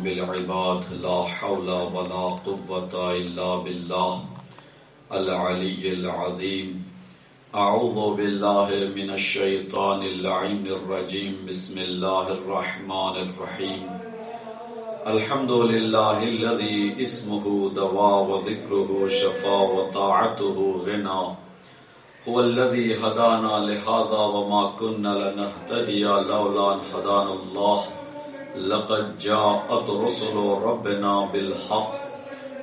بالعباد لا حول ولا قوة إلا بالله العلي العظيم. أعوذ بالله من الشيطان اللعين الرجيم. بسم الله الرحمن الرحيم. الحمد لله الذي اسمه دواء وذكره شفاء وطاعته غنى. هو الذي هدانا لهذا وما كنا لنهتدي لولا أن هدانا الله. لقد جاءت رسل ربنا بالحق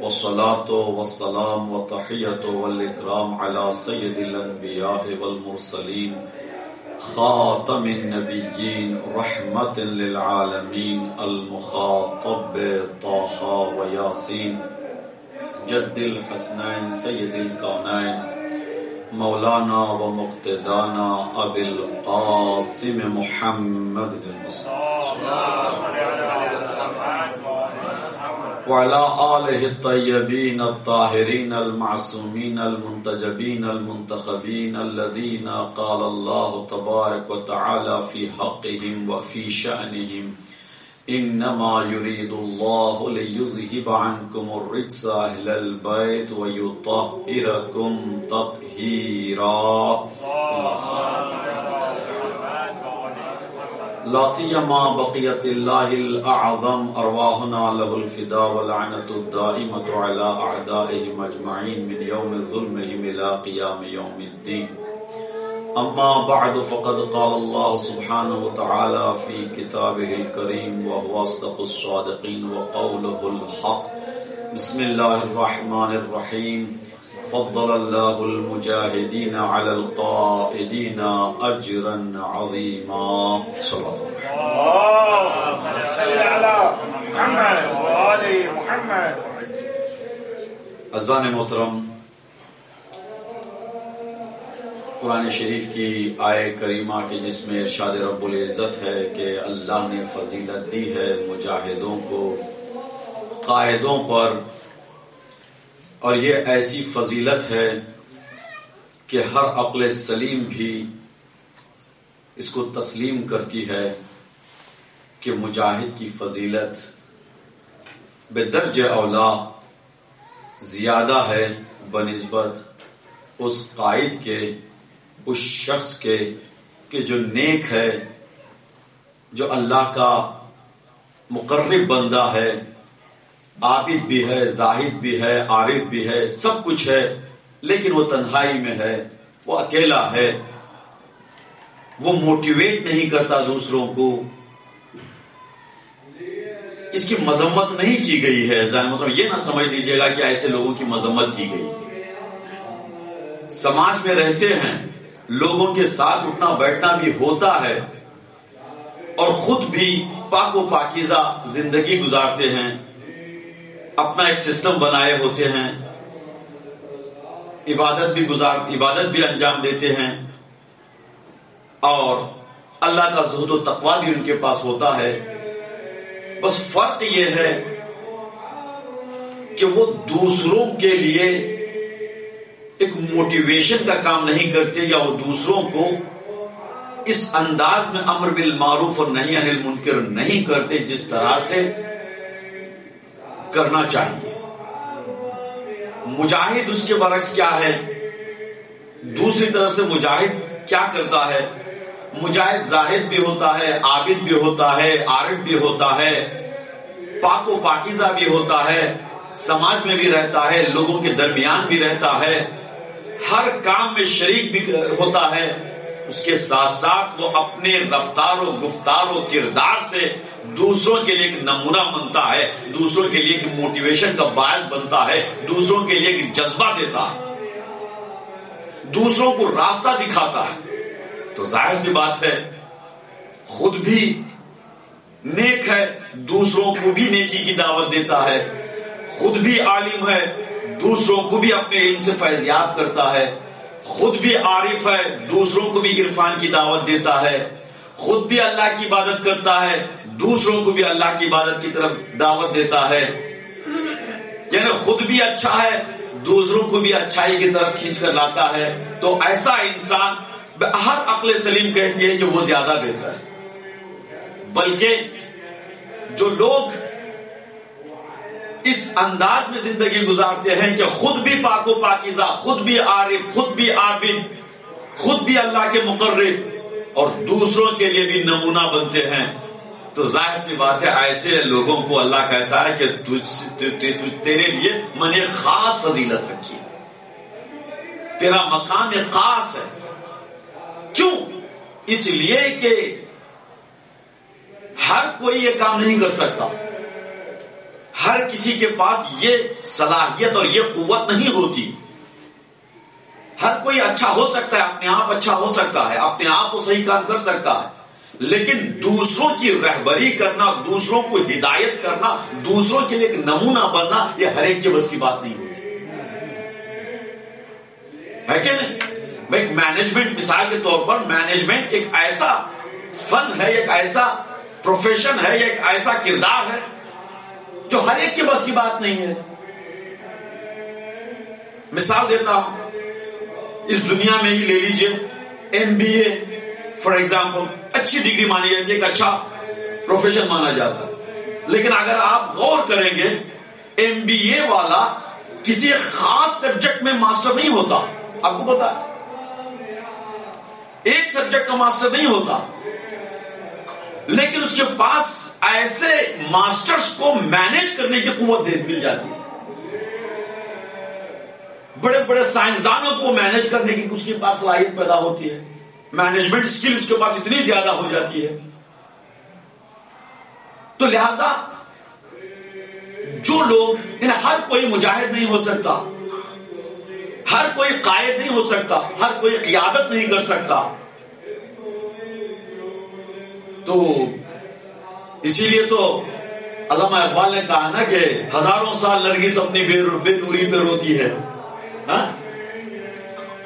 والصلاة والسلام والتحية والإكرام على سيد الأنبياء والمرسلين خاتم النبيين رحمة للعالمين المخاطب طه وياسين جد الحسنين سيد الكونين مولانا ومقتدانا أبي القاسم محمد وعلى آله الطيبين الطاهرين المعصومين المنتجبين المنتخبين الذين قال الله تبارك وتعالى في حقهم وفي شأنهم إنما يريد الله ليذهب عنكم الرجس أهل البيت ويطهركم تطهيرا. لا سيما بقية الله الأعظم أرواحنا له الفداء واللعنة الدائمة على أعدائهم أجمعين من يوم ظلمهم إلى قيام يوم الدين. أما بعد فقد قال الله سبحانه وتعالى في كتابه الكريم وهو أصدق الصادقين وقوله الحق. بسم الله الرحمن الرحيم. فضل الله المجاهدين على القائدين أجرا عظيما. صلى الله على محمد وآل محمد. عزیزان محترم، قرآن شریف کی آیہ کریمہ کی جس میں ارشاد رب العزت ہے کہ اللہ نے فضیلت دی ہے مجاہدوں کو قائدوں پر، اور یہ ایسی فضیلت ہے کہ ہر عقل سلیم بھی اس کو تسلیم کرتی ہے کہ مجاہد کی فضیلت بدرج اولا زیادہ ہے بنسبت اس قائد کے، اس شخص کے کہ جو نیک ہے، جو اللہ کا مقرب بندہ ہے، عابد بھی ہے، زاہد بھی ہے، عارف بھی ہے، سب کچھ ہے، لیکن وہ تنہائی میں ہے، وہ اکیلا ہے، وہ موٹیویٹ نہیں کرتا دوسروں کو. اس کی مذمت نہیں کی گئی ہے. مطلب یہ نہ سمجھ لیجیے گا کہ ایسے لوگوں کی مذمت کی گئی ہے. سماج میں رہتے ہیں، لوگوں کے ساتھ اٹھنا بیٹھنا بھی ہوتا ہے، اور خود بھی پاک و پاکیزہ زندگی گزارتے ہیں، اپنا ایک سسٹم بنائے ہوتے ہیں، عبادت بھی انجام دیتے ہیں، اور اللہ کا زہد و تقویٰ بھی ان کے پاس ہوتا ہے. بس فرق یہ ہے کہ وہ دوسروں کے لیے ایک موٹیویشن کا کام نہیں کرتے، یا وہ دوسروں کو اس انداز میں امر بالمعروف اور نہی عن المنکر نہیں کرتے جس طرح سے کرنا چاہیے. مجاہد اس کے برعکس کیا ہے؟ دوسری طرف سے مجاہد کیا کرتا ہے؟ مجاہد زاہد بھی ہوتا ہے، عابد بھی ہوتا ہے، عارف بھی ہوتا ہے، پاک و پاکیزہ بھی ہوتا ہے، سماج میں بھی رہتا ہے، لوگوں کے درمیان بھی رہتا ہے، ہر کام میں شریک بھی ہوتا ہے. اس کے ساتھ ساتھ وہ اپنے رفتار و گفتار و کردار سے دوسروں کے لیے ایک نمونہ بنتا ہے، دوسروں کے لیے ایک موٹیویشن کا باعث بنتا ہے، دوسروں کے لیے ایک جذبہ دیتا ہے، دوسروں کو راستہ دکھاتا ہے. تو ظاہر سی بات ہے خود بھی نیک ہے، دوسروں کو بھی نیکی کی دعوت دیتا ہے، خود بھی عالم ہے، دوسروں کو بھی اپنے علم سے فیضیاب کرتا ہے، خود بھی عارف ہے، دوسروں کو بھی عرفان کی دعوت دیتا ہے، خود بھی اللہ کی عبادت کرتا ہے، دوسروں کو بھی اللہ کی عبادت کی طرف دعوت دیتا ہے. یعنی خود بھی اچھا ہے، دوسروں کو بھی اچھائی کی طرف کھینچ کر لاتا ہے. تو ایسا انسان ہر عقل سلیم کہتی ہے کہ وہ زیادہ بہتر. بلکہ جو لوگ انداز میں زندگی گزارتے ہیں کہ خود بھی پاک و پاکیزہ، خود بھی عارف، خود بھی عابد، خود بھی اللہ کے مقرب اور دوسروں کے لیے بھی نمونہ بنتے ہیں، تو ظاہر سی بات ہے ایسے لوگوں کو اللہ کہتا ہے کہ تیرے لیے میں نے خاص فضیلت رکھی ہے، تیرا مقام ایک خاص ہے۔ کیوں؟ اس لیے کہ ہر کوئی یہ کام نہیں کر سکتا، ہر کسی کے پاس یہ صلاحیت اور یہ قوت نہیں ہوتی۔ ہر کوئی اچھا ہو سکتا ہے، اپنے آپ اچھا ہو سکتا ہے، اپنے آپ کو صحیح کام کر سکتا ہے، لیکن دوسروں کی رہبری کرنا، دوسروں کو ہدایت کرنا، دوسروں کے لیے ایک نمونہ بننا، یہ ہر ایک کے بس کی بات نہیں ہوتی ہے کہ نہیں؟ بھائی مینجمنٹ، مثال کے طور پر مینجمنٹ ایک ایسا فن ہے، ایک ایسا پروفیشن ہے، ایک ایسا کردار ہے جو ہر ایک کے بس کی بات نہیں ہے۔ مثال دیتا ہوں، اس دنیا میں ہی لے لیجئے MBA فار ایگزامپل، اچھی ڈگری مانی جاتی ہے، ایک اچھا پروفیشن مانا جاتا ہے، لیکن اگر آپ غور کریں گے MBA والا کسی خاص سبجیکٹ میں ماسٹر نہیں ہوتا، آپ کو پتا ہے ایک سبجیکٹ کا ماسٹر نہیں ہوتا، لیکن اس کے پاس ایسے ماسٹرز کو مینج کرنے کی قوت مل جاتی ہے، بڑے بڑے سائنسدانوں کو مینج کرنے کی اس کے پاس صلاحیت پیدا ہوتی ہے، مینجمنٹ سکل اس کے پاس اتنی زیادہ ہو جاتی ہے۔ تو لہذا جو لوگ، ہر کوئی مجاہد نہیں ہو سکتا، ہر کوئی قائد نہیں ہو سکتا، ہر کوئی قیادت نہیں کر سکتا، تو اسی لیے تو علامہ اقبال نے کہا نا کہ ہزاروں سال نرگس اپنی بے نوری پہ روتی ہے،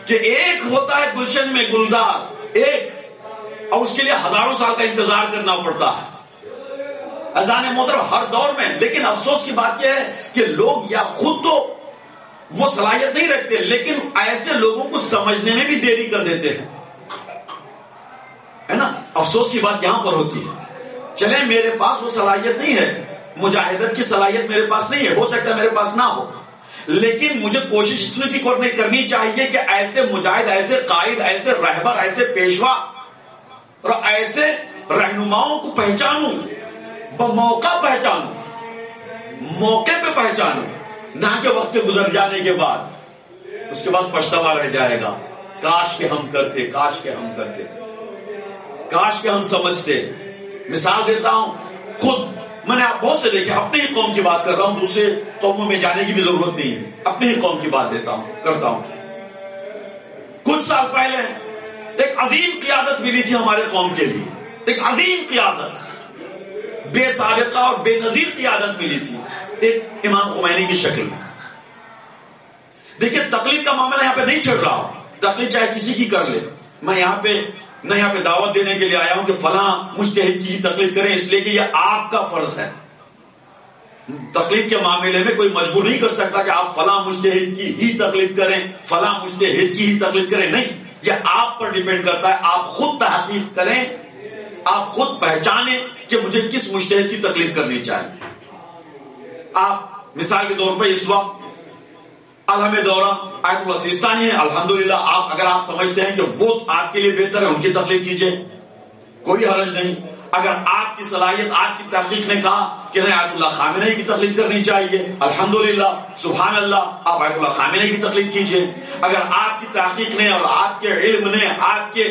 کہ ایک ہوتا ہے گلشن میں گلزار ایک، اور اس کے لیے ہزاروں سال کا انتظار کرنا پڑتا ہے، اذان محترم ہر دور میں۔ لیکن افسوس کی بات یہ ہے کہ لوگ یا خود تو وہ صلاحیت نہیں رکھتے، لیکن ایسے لوگوں کو سمجھنے میں بھی دیری کر دیتے ہیں، ہے نا؟ افسوس کی بات یہاں پر ہوتی ہے۔ چلیں میرے پاس وہ صلاحیت نہیں ہے، مجاہدت کی صلاحیت میرے پاس نہیں ہے، ہو سکتا ہے میرے پاس نہ ہو، لیکن مجھے کوشش اتنی کرنی چاہیے کہ ایسے مجاہد، ایسے قائد، ایسے رہبر، ایسے پیشوا اور ایسے رہنماؤں کو پہچانوں، بموقع پہچانوں، موقع پہ پہچانوں، نہ کہ وقت کے گزر جانے کے بعد اس کے بعد پچھتاوا رہ جائے گا، کاش کہ ہم کرتے، کاش کہ ہم کرتے، کاش کہ ہم سمجھتے۔ مثال دیتا ہوں، خود میں نے آپ بہت سے دیکھے، اپنی ہی قوم کی بات کر رہا ہوں، دوسرے قوموں میں جانے کی بھی ضرورت نہیں ہے، اپنی ہی قوم کی بات کرتا ہوں۔ کچھ سال پہلے ایک عظیم قیادت ملی تھی ہمارے قوم کے لیے، ایک عظیم قیادت، بے سابقہ اور بے نظیر قیادت ملی تھی، ایک امام خمینی کی شکل میں۔ دیکھیے تقلید کا معاملہ یہاں پہ نہیں چھڑ رہا ہوں، تقلید چاہے کسی کی کر لے، میں یہاں پہ دعوت دینے کے لیے آیا ہوں کہ فلاں مجتہد کی تقلید کریں، اس لیے کہ یہ آپ کا فرض ہے۔ تقلید کے معاملے میں کوئی مجبور نہیں کر سکتا کہ آپ فلاں مجتہد کی ہی تقلید کریں، فلاں مجتہد کی ہی تقلید کریں، نہیں، یہ آپ پر ڈیپینڈ کرتا ہے۔ آپ خود تحقیق کریں، آپ خود پہچانیں کہ مجھے کس مجتہد کی تقلید کرنی چاہیے۔ آپ مثال کے طور پر اس وقت عالم دورہ آیت اللہ سیستانی ہے، الحمدللہ اگر آپ سمجھتے ہیں کہ وہ آپ کے لیے بہتر ہے، ان کی تقلید کیجئے، کوئی حرج نہیں۔ اگر آپ کی صلاحیت، آپ کی تحقیق نے کہا کہ نہیں آیت اللہ خامنہ کی تقلید کرنی چاہیے، الحمدللہ سبحان اللہ، آپ آیت اللہ خامنہ کی تقلید کیجئے۔ اگر آپ کی تحقیق نے اور آپ کے علم نے، آپ کے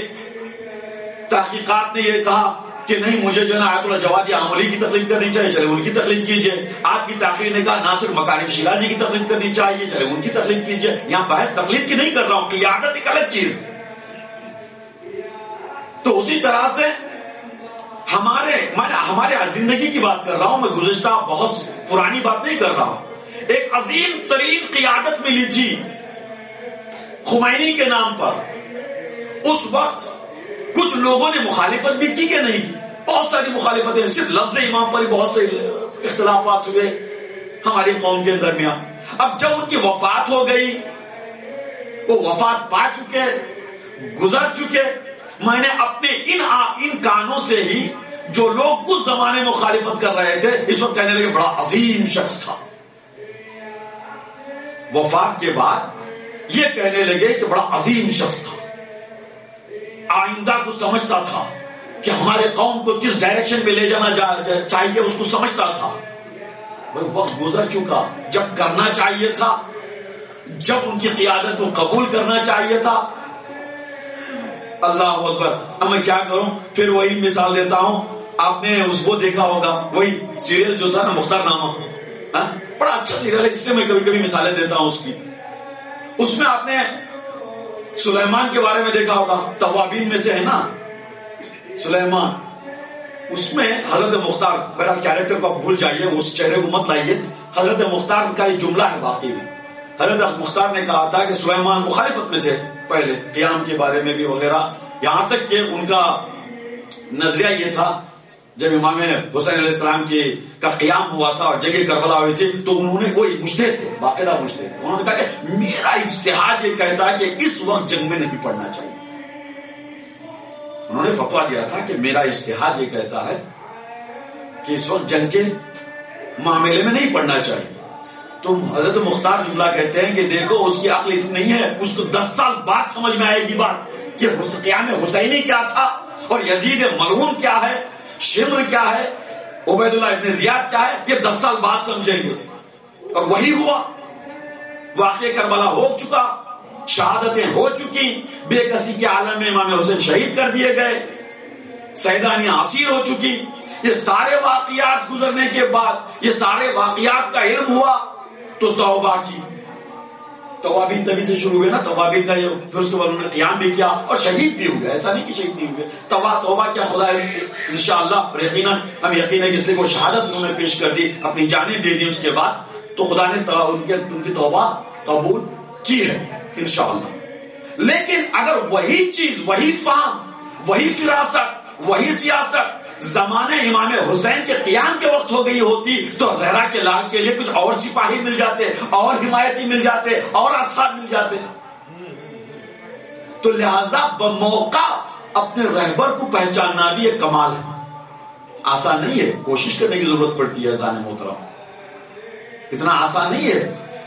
تحقیقات نے یہ کہا کہ نہیں مجھے جو ہے نا آیت اللہ جوادی عاملی کی تقلید کرنی چاہیے، چلے ان کی تقلید کیجئے۔ آپ کی تحقیق نے کہا ناصر مکارم شیرازی کی تقلید کرنی چاہیے، چلے ان کی تقلید کیجئے۔ یہاں بحث تقلید کی نہیں کر رہا ہوں، قیادت ایک الگ چیز ہے۔ تو اسی طرح سے ہمارے زندگی کی بات کر رہا ہوں، میں گزشتہ بہت پرانی بات نہیں کر رہا ہوں۔ ایک عظیم ترین قیادت ملی تھی خمینی کے نام پر، اس وقت کچھ لوگوں نے مخالفت بھی کی کہ نہیں کی، بہت ساری مخالفتیں، صرف لفظ امام پر ہی بہت سے اختلافات ہوئے ہماری قوم کے درمیان۔ اب جب ان کی وفات ہو گئی، وہ وفات پا چکے، گزر چکے، میں نے اپنے ان کانوں سے ہی جو لوگ اس زمانے میں مخالفت کر رہے تھے اس وقت کہنے لگے بڑا عظیم شخص تھا، وفات کے بعد یہ کہنے لگے کہ بڑا عظیم شخص تھا, آئندہ کو سمجھتا تھا کہ ہمارے قوم کو کس ڈائریکشن میں لے جانا چاہیے, اس کو سمجھتا تھا. وقت گزر چکا, جب کرنا چاہیے تھا, جب ان کی قیادت کو قبول کرنا چاہیے تھا. اللہ اکبر. اب میں کیا کروں, پھر وہی مثال دیتا ہوں. آپ نے اس کو دیکھا ہوگا, وہی سیریل جو تھا نا مختار نامہ, بڑا اچھا سیریل ہے, اس لیے میں کبھی کبھی مثالیں دیتا ہوں اس کی. اس میں آپ نے سلیمان کے بارے میں دیکھا ہوگا, توابین میں سے ہے نا سلیمان. اس میں حضرت مختار, بہرحال کیریکٹر کو آپ بھول جائیے, اس چہرے کو مت لائیے. حضرت مختار کا یہ جملہ ہے واقعی میں. حضرت مختار نے کہا تھا کہ سلیمان مخالفت میں تھے پہلے, قیام کے بارے میں بھی وغیرہ, یہاں تک کہ ان کا نظریہ یہ تھا جب امام حسین علیہ السلام کا قیام ہوا تھا اور جنگ کربلا ہوئی تھی, تو انہوں نے, وہ مجتہد تھے, باقاعدہ مجتہد, انہوں نے کہا کہ میرا اجتہاد یہ کہتا ہے کہ اس وقت جنگ میں نہیں پڑھنا چاہیے. انہوں نے فتویٰ دیا تھا کہ میرا اجتہاد یہ کہتا ہے کہ اس وقت جنگ کے معاملے میں نہیں پڑھنا چاہیے. تو حضرت مختار جملہ کہتے ہیں کہ دیکھو اس کی عقل اتنی نہیں ہے, اس کو 10 سال بعد سمجھ میں آئے گی بات کہ قیام حسینی کیا تھا اور یزید ملعون کیا ہے, شمر کیا ہے, عبید اللہ ابن زیاد کیا ہے, یہ 10 سال بعد سمجھیں گے. اور وہی ہوا, واقعہ کربلا ہو چکا, شہادتیں ہو چکی, بے کسی کے عالم میں امام حسین شہید کر دیے گئے, سیدانیاں اسیر ہو چکی. یہ سارے واقعات گزرنے کے بعد, یہ سارے واقعات کا علم ہوا تو توبہ کی. توابین تبھی سے شروع ہوئے نا, توابین کا یہ, پھر اس کے بعد انہوں نے قیام بھی کیا اور شہید بھی ہوئے. ایسا نہیں کہ شہید نہیں ہوئے, توبہ کیا, خدا انشاءاللہ یقیناً ہم یقین ہے کہ اس لیے وہ شہادت انہوں نے پیش کر دی, اپنی جانیں دے دی, اس کے بعد تو خدا نے ان کی توبہ قبول کی ہے انشاءاللہ. لیکن اگر وہی چیز, وہی فہم, وہی فراست, وہی سیاست زمانے امام حسین کے قیام کے وقت ہو گئی ہوتی تو زہرا کے لال کے لیے کچھ اور سپاہی مل جاتے, اور حمایتی مل جاتے, اور اصحاب مل جاتے. تو لہذا بموقع اپنے رہبر کو پہچاننا بھی ایک کمال ہے, آسان نہیں ہے, کوشش کرنے کی ضرورت پڑتی ہے اذان محترم, اتنا آسان نہیں ہے.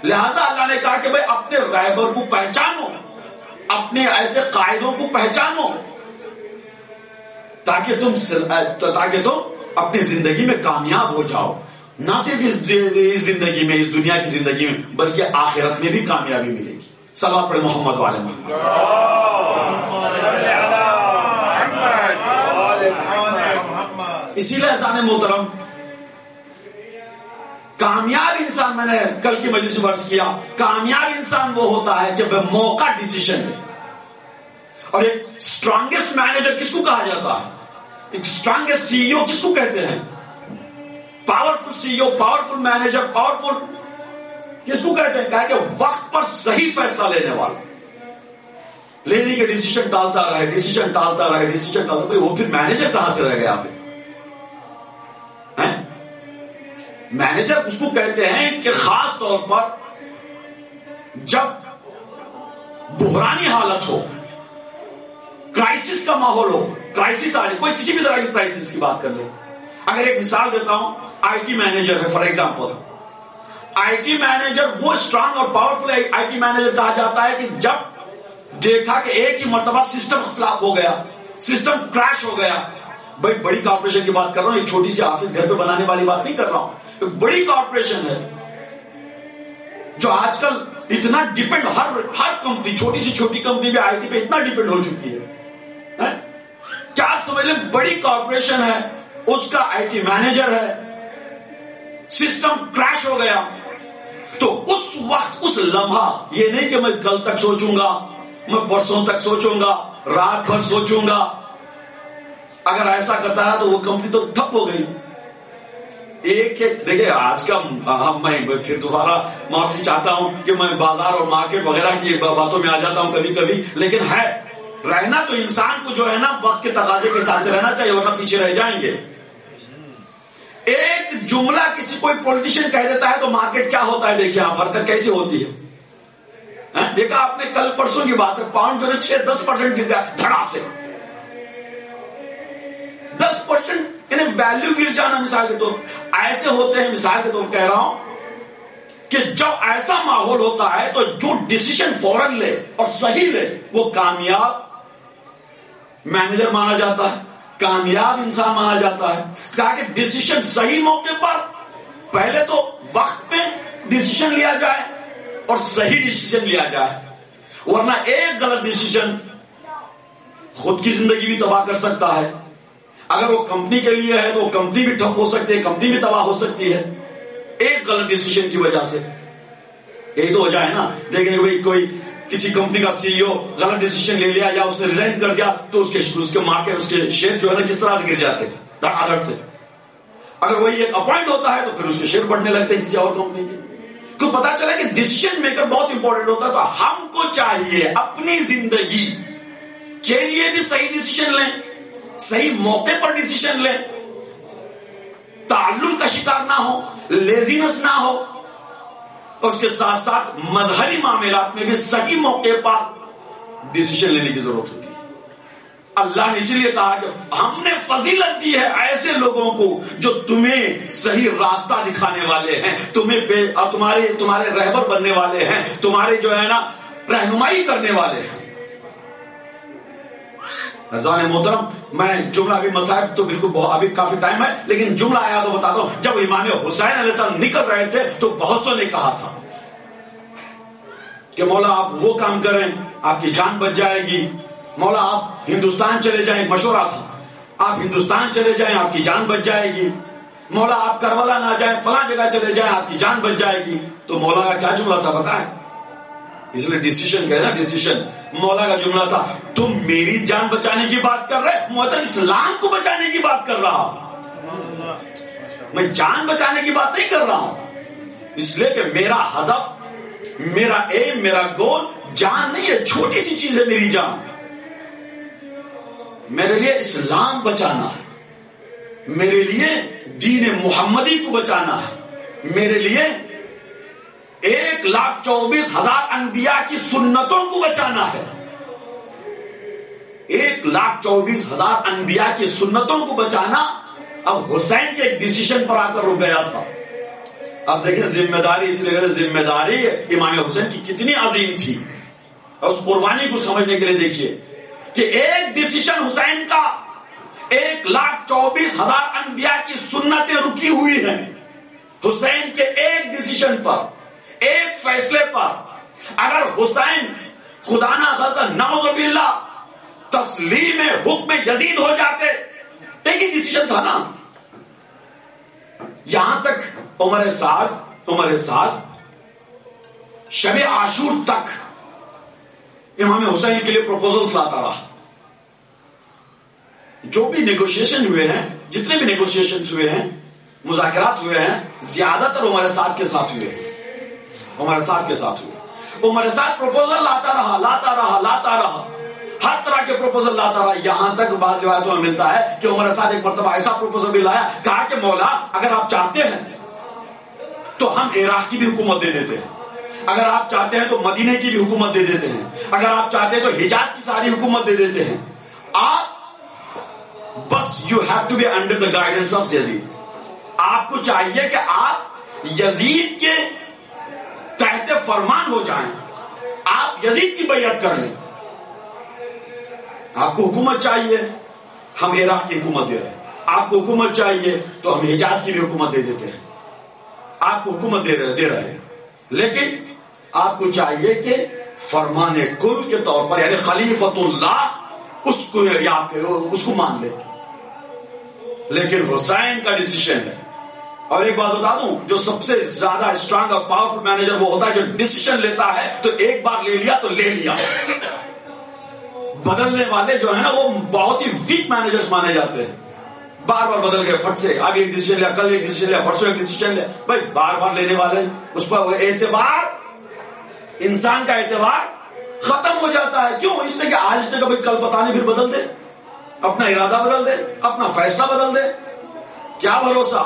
لہذا اللہ نے کہا کہ بھائی اپنے رہبر کو پہچانو, اپنے ایسے قائدوں کو پہچانو, تاکہ تم اپنی زندگی میں کامیاب ہو جاؤ. نہ صرف اس زندگی میں, اس دنیا کی زندگی میں, بلکہ آخرت میں بھی کامیابی ملے گی. صلوات پڑھیں محمد وعلی محمد. اسی لیے اذان محترم, کامیاب انسان, میں نے کل کی مجلس میں عرض کیا, کامیاب انسان وہ ہوتا ہے کہ موقع ڈیسیشن ہے. اور ایک اسٹرانگیسٹ مینیجر کس کو کہا جاتا ہے, ایک اسٹرانگیسٹ سی ای او کس کو کہتے ہیں, پاورفل سی ای او, پاورفل مینیجر, پاورفل کس کو کہتے ہیں, کہا کہ وقت پر صحیح فیصلہ لینے والا, لینے کے ڈیسیشن ٹالتا رہے, ڈیسیشن ٹالتا رہے, ڈیسیشن ٹالتا رہے, وہ پھر مینیجر کہاں سے رہ گیا پھر. مینیجر اس کو کہتے ہیں کہ خاص طور پر جب بحرانی حالت ہو, کرائسس کا ماحول ہو, کرائسس آ جائے, کوئی کسی بھی طرح کی کرائسس کی بات کر لیں. اگر ایک مثال دیتا ہوں, آئی ٹی مینیجر ہے for example. I T manager وہ اسٹرانگ اور پاورفل آئی ٹی مینیجر کہا جاتا ہے کہ جب دیکھا کہ ایک ہی مرتبہ سسٹم فلاپ ہو گیا, سسٹم کریش ہو گیا. بھائی بڑی کارپوریشن کی بات کر رہا ہوں, ایک چھوٹی سی آفس گھر پہ بنانے والی بات نہیں کر رہا ہوں. ایک بڑی کارپوریشن ہے جو آج کل اتنا ڈیپینڈ, ہر کمپنی, چھوٹی سی چھوٹی کمپنی بھی آئی ٹی پہ اتنا ڈیپینڈ ہو چکی ہے. کیا آپ سمجھ لیں, بڑی کارپوریشن ہے, اس کا آئی ٹی مینیجر ہے, سسٹم کریش ہو گیا. تو اس وقت, اس لمحہ, یہ نہیں کہ میں کل تک سوچوں گا, میں پرسوں تک سوچوں گا, رات بھر سوچوں گا. اگر ایسا کرتا ہے تو وہ کمپنی تو ٹھپ ہو گئی. ایک دیکھیں آج کا, میں پھر دوبارہ معافی چاہتا ہوں کہ میں بازار اور مارکیٹ وغیرہ کی باتوں میں آ جاتا ہوں کبھی کبھی, لیکن ہے رہنا تو انسان کو جو ہے نا وقت کے تقاضے کے حساب سے رہنا چاہیے, ورنہ پیچھے رہ جائیں گے. ایک جملہ کسی کوئی پولیٹیشین کہہ دیتا ہے تو مارکیٹ کیا ہوتا ہے, دیکھیں آپ حرکت کیسے ہوتی ہے. دیکھا آپ نے کل پرسوں کی بات ہے, پاؤنڈ جو ہے 6-10% گر گیا دھڑا سے, 10% یعنی ویلیو گر جانا. مثال کے طور ایسے ہوتے ہیں, مثال کے طور کہہ رہا ہوں کہ جب ایسا ماحول ہوتا ہے تو جو ڈیسیشن فوراً لے اور صحیح لے وہ کامیاب مینیجر مانا جاتا ہے، کامیاب انسان مانا جاتا ہے. کہا کہ ڈیسیشن صحیح موقع پر، پہلے تو وقت پہ ڈیسیشن لیا جائے اور صحیح ڈیسیشن لیا جائے، ورنہ ایک غلط ڈیسیشن خود کی زندگی بھی تباہ کر سکتا ہے. اگر وہ کمپنی کے لیے ہے تو وہ کمپنی بھی ٹھپ ہو سکتی ہے، کمپنی بھی تباہ ہو سکتی ہے ایک غلط ڈیسیشن کی وجہ سے. یہی تو وجہ ہے نا. دیکھیں بھائی کوئی کسی کمپنی کا سی ای او غلط ڈیسیشن لے لیا یا اس نے ریزائن کر دیا تو اس کے مارکیٹ اس کے شیئر جو ہے نا کس طرح سے گر جاتے ہیں دھڑا دھڑ سے. اگر وہی ایک اپوائنٹ ہوتا ہے تو پھر اس کے شیئر بڑھنے لگتے ہیں کسی اور کمپنی کے. کو پتا چلا کہ ڈیسیشن میکر بہت امپورٹنٹ ہوتا ہے. تو ہم کو چاہیے اپنی زندگی کے لیے بھی صحیح ڈیسیشن لیں، صحیح موقع پر ڈیسیشن لیں، تعلل کا شکار نہ ہو، لیزینس نہ ہو، اور اس کے ساتھ ساتھ مظہری معاملات میں بھی صحیح موقع پر ڈیسیشن لینے کی ضرورت ہوتی ہے. اللہ نے اسی لیے کہا کہ ہم نے فضیلت دی ہے ایسے لوگوں کو جو تمہیں صحیح راستہ دکھانے والے ہیں، تمہارے رہبر بننے والے ہیں، تمہارے جو ہے نا رہنمائی کرنے والے ہیں. عزیزان محترم، میں جملہ ابھی مصائب تو بالکل ابھی کافی ٹائم ہے لیکن جملہ آیا تو بتاتا ہوں. جب امام حسین علیہ السلام نکل رہے تھے تو بہت سو نے کہا تھا کہ مولا آپ وہ کام کریں آپ کی جان بچ جائے گی، مولا آپ ہندوستان چلے جائیں، مشورہ تھا آپ ہندوستان چلے جائیں آپ کی جان بچ جائے گی، مولا آپ کربلا نہ جائیں فلاں جگہ چلے جائیں آپ کی جان بچ جائے گی. تو مولا کا کیا جملہ تھا پتا ہے؟ اس لیے ڈیسیشن کہنا ڈیسیشن. مولا کا جملہ تھا تم میری جان بچانے کی بات کر رہے، میں تو اسلام کو بچانے کی بات کر رہا، میں جان بچانے کی بات نہیں کر رہا ہوں. اس لیے کہ میرا ہدف، میرا ایم، میرا گول جان نہیں ہے، چھوٹی سی چیز ہے میری جان. میرے لیے اسلام بچانا ہے، میرے لیے دین محمدی کو بچانا ہے، میرے لیے 1,24,000 انبیاء کی سنتوں کو بچانا ہے. 1,24,000 انبیاء کی سنتوں کو بچانا اب حسین کے ایک ڈیسیشن پر آ کر رک گیا تھا. اب دیکھیں ذمہ داری، اس لیے ذمہ داری امام حسین کی کتنی عظیم تھی، اور اس قربانی کو سمجھنے کے لیے دیکھیے کہ ایک ڈیسیشن حسین کا 1,24,000 انبیاء کی سنتیں رکی ہوئی ہیں. حسین کے ایک ڈیسیشن پر، ایک فیصلے پر اگر حسین خدا نہ خاصہ نعوذ باللہ تسلیم حکم یزید ہو جاتے، ایک ہی ڈیسیشن تھا نا. یہاں تک عمر سعد شب عاشور تک امام حسین کے لیے پروپوزلز لاتا رہا. جو بھی نیگوشیشن ہوئے ہیں، جتنے بھی نیگوشیشن ہوئے ہیں، مذاکرات ہوئے ہیں، زیادہ تر عمر سعد کے ساتھ ہوئے ہیں. عمر سعد کے ساتھ ہوئے. عمر سعد پروپوزل لاتا رہا، ہر طرح کے پروپوزل لاتا رہا. یہاں تک بعض روایتوں میں ملتا ہے کہ عمر سعد ایک مرتبہ ایسا پروپوزل بھی لایا، کہا کہ مولا اگر آپ چاہتے ہیں تو ہم عراق کی بھی حکومت دے دیتے ہیں، اگر آپ چاہتے ہیں تو مدینے کی بھی حکومت دے دیتے ہیں، اگر آپ چاہتے ہیں تو حجاز کی ساری حکومت دے دیتے ہیں. آپ بس you have to be under the guidance of Yazid. آپ کو چاہیے کہ آپ یزید کے تحت فرمان ہو جائیں، آپ یزید کی بیعت کر لیں. آپ کو حکومت چاہیے، ہم عراق کی حکومت دے رہے ہیں. آپ کو حکومت چاہیے تو ہم حجاز کی بھی حکومت دے دیتے ہیں. آپ کو حکومت دے رہے ہیں، لیکن آپ کو چاہیے کہ فرمان کل کے طور پر، یعنی خلیفۃ اللہ، اس کو مان لے. لیکن حسین کا ڈیسیشن ہے. اور ایک بات بتا دوں، جو سب سے زیادہ اسٹرانگ اور پاورفل مینیجر وہ ہوتا ہے جو ڈیسیشن لیتا ہے تو ایک بار لے لیا تو لے لیا. بدلنے والے جو ہیں نا وہ بہت ہی ویک مینیجرز مانے جاتے ہیں. بار بار بدل گئے فٹ سے، اب ایک ڈیسیشن لیا، کل ایک ڈیسیشن لیا، پرسوں ایک ڈیسیشن لیا. بھائی بار بار لینے والے اس پر اعتبار، انسان کا اعتبار ختم ہو جاتا ہے. کیوں؟ اس لیے کہ آج اس نے کبھی کل پتا نہیں، پھر بدل دے، اپنا ارادہ بدل دے، اپنا فیصلہ بدل دے. کیا بھروسہ.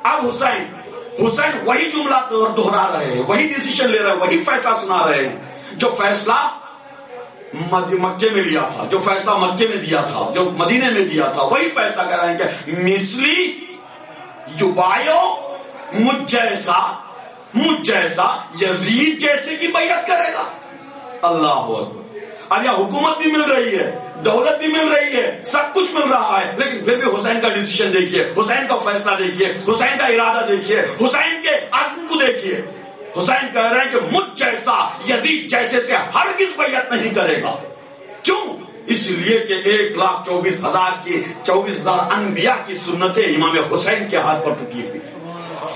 اب حسین وہی جملہ دہرا رہے ہیں، وہی ڈیسیشن لے رہے ہیں، وہی فیصلہ سنا رہے ہیں جو فیصلہ مکے میں لیا تھا، جو فیصلہ مکے میں دیا تھا، جو مدینے میں دیا تھا، وہی فیصلہ کر رہے ہیں کہ مثلی یبایو، مجھ جیسا مجھ جیسا یزید جیسے کی بیعت کرے گا. اللہ اکبر. اب یہاں حکومت بھی مل رہی ہے, دولت بھی مل رہی ہے, سب کچھ مل رہا ہے, لیکن پھر بھی حسین کا ڈیسیژن دیکھیے, حسین کا فیصلہ دیکھیے, حسین کا ارادہ دیکھیے, حسین کے عزم کو دیکھیے. حسین کہہ رہے ہیں کہ مجھ جیسا یزید جیسے سے ہرگز بیعت نہیں کرے گا. کیوں؟ اس لیے کہ 1,24,000 کی 24,000 انبیاء کی سنتیں امام حسین کے ہاتھ پر ٹکی ہوئی,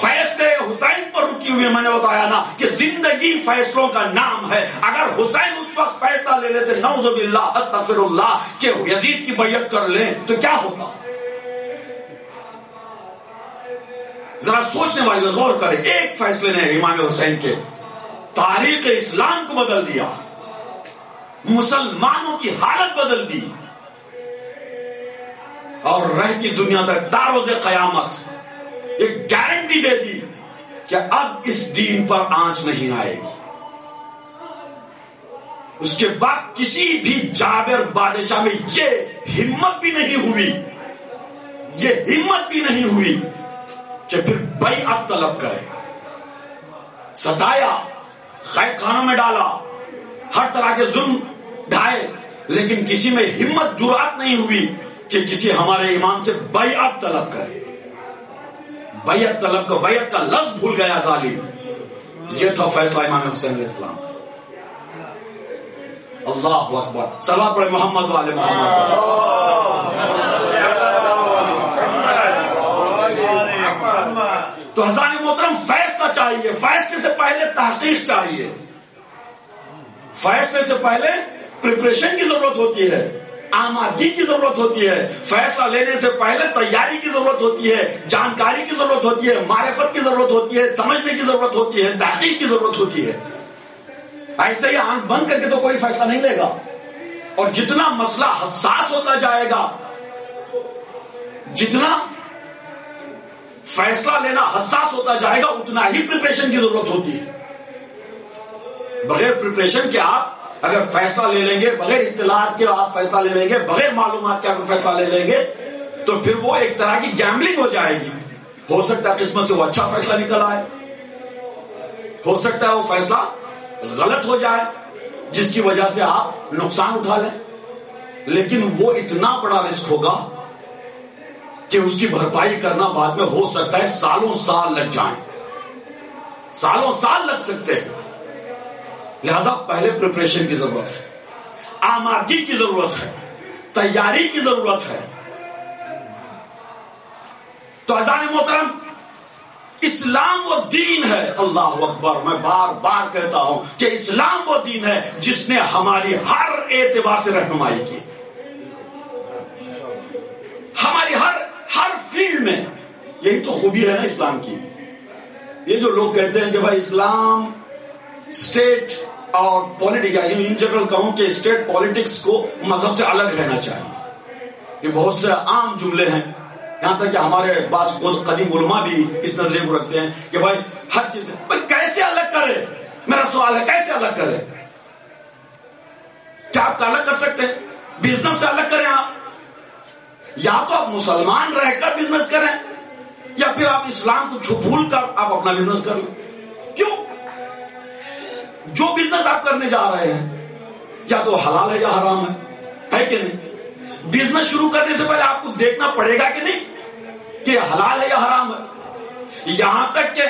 فیصلے حسین پر رکی ہوئی. میں نے بتایا نا کہ زندگی فیصلوں کا نام ہے. اگر حسین اس وقت فیصلہ لے لیتے نعوذ باللہ استغفر اللہ کہ یزید کی بیعت کر لیں تو کیا ہوگا؟ ذرا سوچنے والے غور کریں. ایک فیصلے نے امام حسین کے تاریخ اسلام کو بدل دیا, مسلمانوں کی حالت بدل دی, اور رہتی دنیا تک تا روز قیامت ایک گارنٹی دے دی کہ اب اس دین پر آنچ نہیں آئے گی. اس کے بعد کسی بھی جابر بادشاہ میں یہ ہمت بھی نہیں ہوئی کہ پھر بیعت طلب کرے. ستایا, قید خانوں میں ڈالا, ہر طرح کے ظلم ڈھائے, لیکن کسی میں ہمت جرأت نہیں ہوئی کہ کسی ہمارے امام سے بیعت طلب کرے. بیعت طلب کا, بیعت کا لفظ بھول گیا ظالم. یہ تھا فیصلہ امام حسین علیہ السلام کا. اللہ اکبر. صلوات پڑھے محمد والے محمد. تو حضرات محترم, فیصلہ چاہیے, فیصلے سے پہلے تحقیق چاہیے, فیصلے سے پہلے پریپریشن کی ضرورت ہوتی ہے, آمادگی کی ضرورت ہوتی ہے. فیصلہ لینے سے پہلے تیاری کی ضرورت ہوتی ہے, جانکاری کی ضرورت ہوتی ہے, معرفت کی ضرورت ہوتی ہے, سمجھنے کی ضرورت ہوتی ہے, تحقیق کی ضرورت ہوتی ہے. ایسے ہی آنکھ بند کر کے تو کوئی فیصلہ نہیں لے گا. اور جتنا مسئلہ حساس ہوتا جائے گا, جتنا فیصلہ لینا حساس ہوتا جائے گا, اتنا ہی پریپریشن کی ضرورت ہوتی ہے. بغیر پریپریشن کے آپ اگر فیصلہ لے لیں گے, بغیر اطلاعات کے آپ فیصلہ لے لیں گے, بغیر معلومات کے اگر فیصلہ لے لیں گے, تو پھر وہ ایک طرح کی گیمبلنگ ہو جائے گی. ہو سکتا ہے قسمت سے وہ اچھا فیصلہ نکل آئے, ہو سکتا ہے وہ فیصلہ غلط ہو جائے جس کی وجہ سے آپ نقصان اٹھا لیں, لیکن وہ اتنا بڑا رسک ہوگا کہ اس کی بھرپائی کرنا بعد میں ہو سکتا ہے سالوں سال لگ جائیں, سالوں سال لگ سکتے ہیں. لہذا پہلے پریپریشن کی ضرورت ہے, آمادگی کی ضرورت ہے, تیاری کی ضرورت ہے. تو عزیزان محترم, اسلام وہ دین ہے, اللہ اکبر, میں بار بار کہتا ہوں کہ اسلام وہ دین ہے جس نے ہماری ہر اعتبار سے رہنمائی کی, ہماری ہر فیلڈ میں. یہی تو خوبی ہے نا اسلام کی. یہ جو لوگ کہتے ہیں کہ بھائی اسلام اسٹیٹ اور پولیٹک, ان جنرل کہوں کہ اسٹیٹ پولیٹکس کو مذہب سے الگ رہنا چاہیے, یہ بہت سے عام جملے ہیں. یہاں تک کہ ہمارے بعض قدیم علماء بھی اس نظریے کو رکھتے ہیں کہ بھائی ہر چیز کیسے الگ کرے. میرا سوال ہے, کیسے الگ کرے؟ کیا آپ کا الگ کر سکتے ہیں؟ بزنس سے الگ کریں آپ, یا تو آپ مسلمان رہ کر بزنس کریں, یا پھر آپ اسلام کو بھول کر آپ اپنا بزنس کر لیں. کیوں؟ جو بزنس آپ کرنے جا رہے ہیں یا تو حلال ہے یا حرام ہے کہ نہیں؟ بزنس شروع کرنے سے پہلے آپ کو دیکھنا پڑے گا کہ نہیں کہ حلال ہے یا حرام ہے. یہاں تک کہ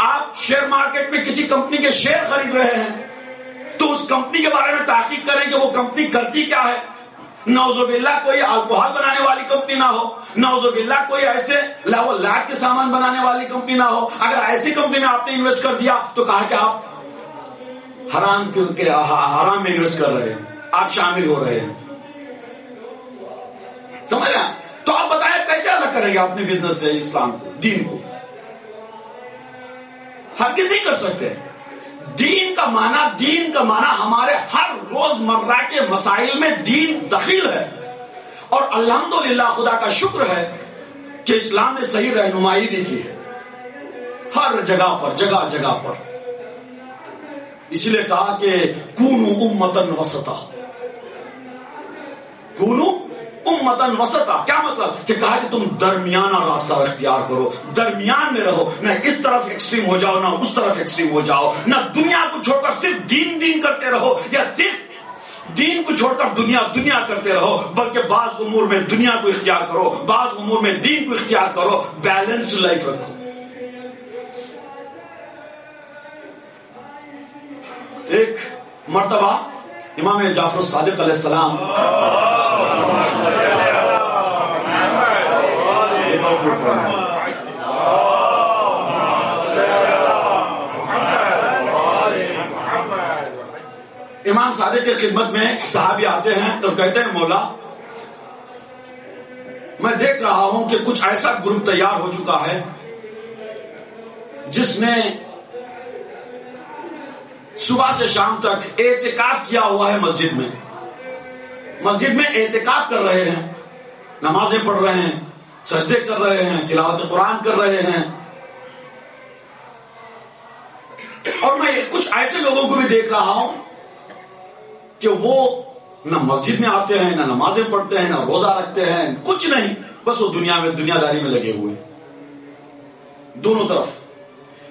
آپ شیئر مارکیٹ میں کسی کمپنی کے شیئر خرید رہے ہیں تو اس کمپنی کے بارے میں تحقیق کریں کہ وہ کمپنی کرتی کیا ہے. نعوذ باللہ کوئی الکوہل بنانے والی کمپنی نہ ہو, نعوذ باللہ کوئی ایسے لیب کے سامان بنانے والی کمپنی نہ ہو. اگر ایسی کمپنی میں آپ نے انویسٹ کر دیا تو کہا کہ آپ حرام میں انویسٹ کر رہے ہیں, آپ شامل ہو رہے ہیں. سمجھ رہے ہیں؟ تو آپ بتائیں کیسے الگ کریں گے اپنے بزنس سے اسلام کو, دین کو؟ ہرگز نہیں کر سکتے. دین کا معنی ہمارے ہر روز مرہ کے مسائل میں دین دخیل ہے. اور الحمدللہ خدا کا شکر ہے کہ اسلام نے صحیح رہنمائی بھی کی ہے ہر جگہ پر. اس لیے کہا کہ کونوا امتا وسطا, کونوا امتن وسطا. کیا مطلب؟ کہ کہا کہ تم درمیانہ راستہ اختیار کرو, درمیان میں رہو, نہ اس طرف ایکسٹریم ہو جاؤ نہ اس طرف ایکسٹریم ہو جاؤ, نہ دنیا کو چھوڑ کر صرف دین کرتے رہو یا صرف دین کو چھوڑ کر دنیا کرتے رہو, بلکہ بعض امور میں دنیا کو اختیار کرو, بعض امور میں دین کو اختیار کرو, بیلنسڈ لائف رکھو. ایک مرتبہ امام جعفر الصادق علیہ السلام امام صادق کی خدمت میں صحابی آتے ہیں تو کہتے ہیں مولا میں دیکھ رہا ہوں کہ کچھ ایسا گروپ تیار ہو چکا ہے جس نے صبح سے شام تک اعتکاف کیا ہوا ہے مسجد میں اعتکاف کر رہے ہیں, نمازیں پڑھ رہے ہیں, سجدے کر رہے ہیں, تلاوت قرآن کر رہے ہیں. اور میں کچھ ایسے لوگوں کو بھی دیکھ رہا ہوں کہ وہ نہ مسجد میں آتے ہیں, نہ نمازیں پڑھتے ہیں, نہ روزہ رکھتے ہیں, کچھ نہیں, بس وہ دنیا داری میں لگے ہوئے دونوں طرف.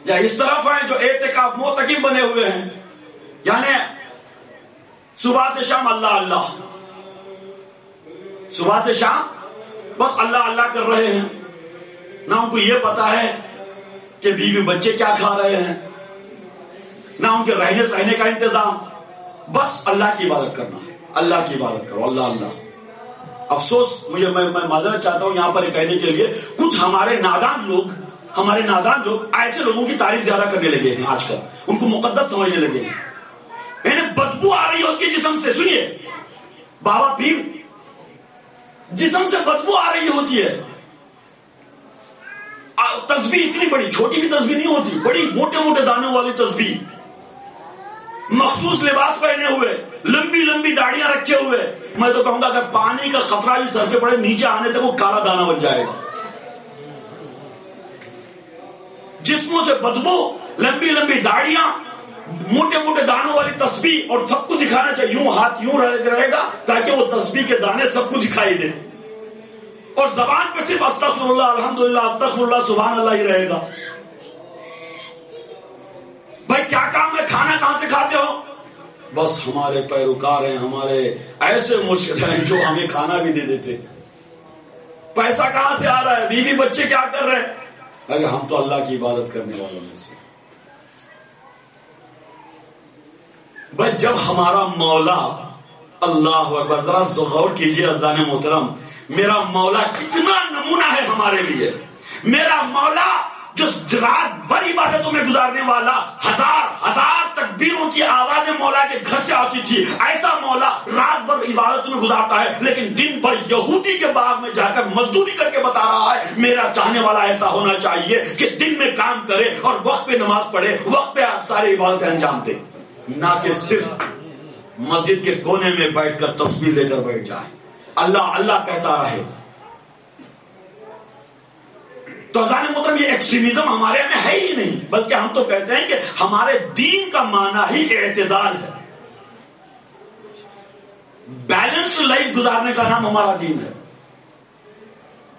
یا اس طرف ہیں جو اعتکاف معتکف بنے ہوئے ہیں, یعنی صبح سے شام اللہ, صبح سے شام بس اللہ کر رہے ہیں, نہ ان کو یہ پتا ہے کہ بیوی بچے کیا کھا رہے ہیں, نہ ان کے رہنے سہنے کا انتظام, بس اللہ کی عبادت کرنا ہے, اللہ کی عبادت کرو, اللہ. افسوس میں معذرت چاہتا ہوں یہاں پر یہ کہنے کے لیے, کچھ ہمارے نادان لوگ ایسے لوگوں کی تعریف زیادہ کرنے لگے ہیں آج کل, ان کو مقدس سمجھنے لگے ہیں. یعنی بدبو آ رہی ہوتی ہے جسم سے, سنیے بابا پیر, جسم سے بدبو آ رہی ہوتی ہے. تسبیح اتنی بڑی, چھوٹی بھی تسبیح نہیں ہوتی, بڑی موٹے دانوں والی تسبیح, مخصوص لباس پہنے ہوئے, لمبی داڑیاں رکھے ہوئے. میں تو کہوں گا اگر پانی کا قطرہ بھی سر پہ پڑے نیچے آنے تک وہ کالا دانا بن جائے گا. جسموں سے بدبو, لمبی داڑیاں, موٹے دانوں والی تسبیح, اور سب کو دکھانا چاہیے, یوں ہاتھ یوں رہے گا تاکہ وہ تسبیح کے دانے سب کو دکھائی دے, اور زبان پہ صرف استغفر اللہ, الحمدللہ, استغفر اللہ, سبحان اللہ ہی رہے گا. بھائی کیا کام ہے, کھانا کہاں سے کھاتے ہو؟ بس ہمارے پیروکار ہیں, ہمارے ایسے مرشد ہیں جو ہمیں کھانا بھی دے دیتے. پیسہ کہاں سے آ رہا ہے, بیوی بچے کیا کر رہے ہیں؟ اگر ہم تو اللہ کی عبادت کرنے والوں میں سے. بھائی جب ہمارا مولا, اللہ اکبر, ذرا غور کیجئے عزیزان محترم, میرا مولا کتنا نمونہ ہے ہمارے لیے. میرا مولا جو رات بھر عبادتوں میں گزارنے والا, ہزار تکبیروں کی آوازیں مولا کے گھر سے آتی تھی, ایسا مولا رات بھر عبادتوں میں گزارتا ہے, لیکن دن بھر یہودی کے باغ میں جا کر مزدوری کر کے بتا رہا ہے میرا چاہنے والا ایسا ہونا چاہیے کہ دن میں کام کرے اور وقت پہ نماز پڑھے, وقت پہ آپ سارے عبادتیں انجام دے, نہ کہ صرف مسجد کے کونے میں بیٹھ کر تسبیح لے کر بیٹھ جائے, اللہ کہتا رہے. تو عزیزان محترم یہ ایکسٹریمزم ہمارے میں ہے ہی نہیں, بلکہ ہم تو کہتے ہیں کہ ہمارے دین کا معنی ہی اعتدال ہے. بیلنسڈ لائف گزارنے کا نام ہمارا دین ہے.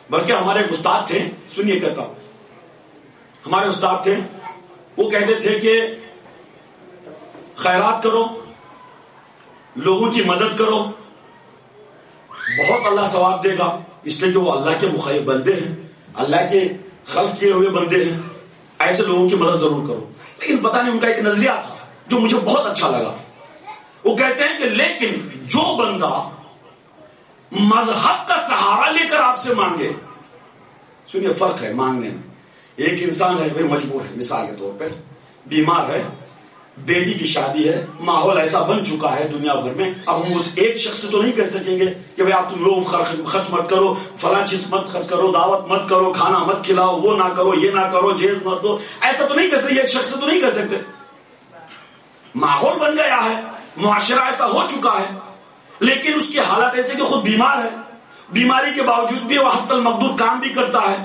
بلکہ ہمارے ایک استاد تھے, سنیے کہتا ہوں, ہمارے استاد تھے, وہ کہتے تھے کہ خیرات کرو, لوگوں کی مدد کرو, بہت اللہ ثواب دے گا, اس لیے کہ وہ اللہ کے مخیب بندے ہیں, اللہ کے خلق کیے ہوئے بندے ہیں, ایسے لوگوں کی مدد ضرور کرو. لیکن پتہ نہیں ان کا ایک نظریہ تھا جو مجھے بہت اچھا لگا. وہ کہتے ہیں کہ لیکن جو بندہ مذہب کا سہارا لے کر آپ سے مانگے, سنیے فرق ہے مانگنے میں. ایک انسان ہے, وہ مجبور ہے, مثال کے طور پر بیمار ہے, بیٹی کی شادی ہے, ماحول ایسا بن چکا ہے دنیا بھر میں, اب ہم اس ایک شخص سے تو نہیں کہہ سکیں گے کہ بھائی آپ تم لوگ خرچ مت کرو, فلاں چیز مت خرچ کرو, دعوت مت کرو, کھانا مت کھلاؤ, وہ نہ کرو, یہ نہ کرو, جیز مت دو, ایسا تو نہیں کہہ سکتے, ایک شخص سے تو نہیں کہہ سکتے. ماحول بن گیا ہے, معاشرہ ایسا ہو چکا ہے, لیکن اس کی حالت ایسے کہ خود بیمار ہے, بیماری کے باوجود بھی وہ حتی المقدور کام بھی کرتا ہے,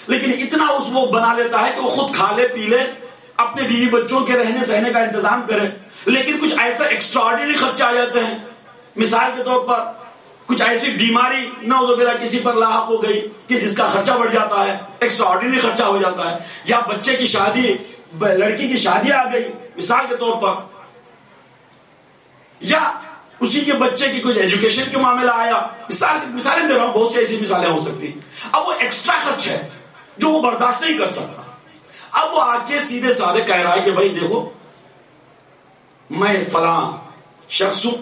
لیکن اتنا اس وہ بنا لیتا ہے کہ وہ خود کھا لے پی لے, اپنے بیوی بچوں کے رہنے سہنے کا انتظام کرے. لیکن کچھ ایسا ایکسٹراڈنری خرچے آ جاتے ہیں, مثال کے طور پر کچھ ایسی بیماری نعوذ باللہ کسی پر لاحق ہو گئی کہ جس کا خرچہ بڑھ جاتا ہے، ایکسٹرا آرڈینری خرچہ ہو جاتا ہے، یا بچے کی شادی، لڑکی کی شادی آ گئی مثال کے طور پر، یا اسی کے بچے کی کچھ ایجوکیشن کے معاملہ آیا، مثالیں دے رہا ہوں، بہت سی ایسی مثالیں ہو سکتی. اب وہ ایکسٹرا خرچ ہے جو وہ برداشت نہیں کر سکتا. اب وہ آ کے سیدھے سادے کہہ رہا ہے کہ بھائی دیکھو میں فلاں شخص ہوں،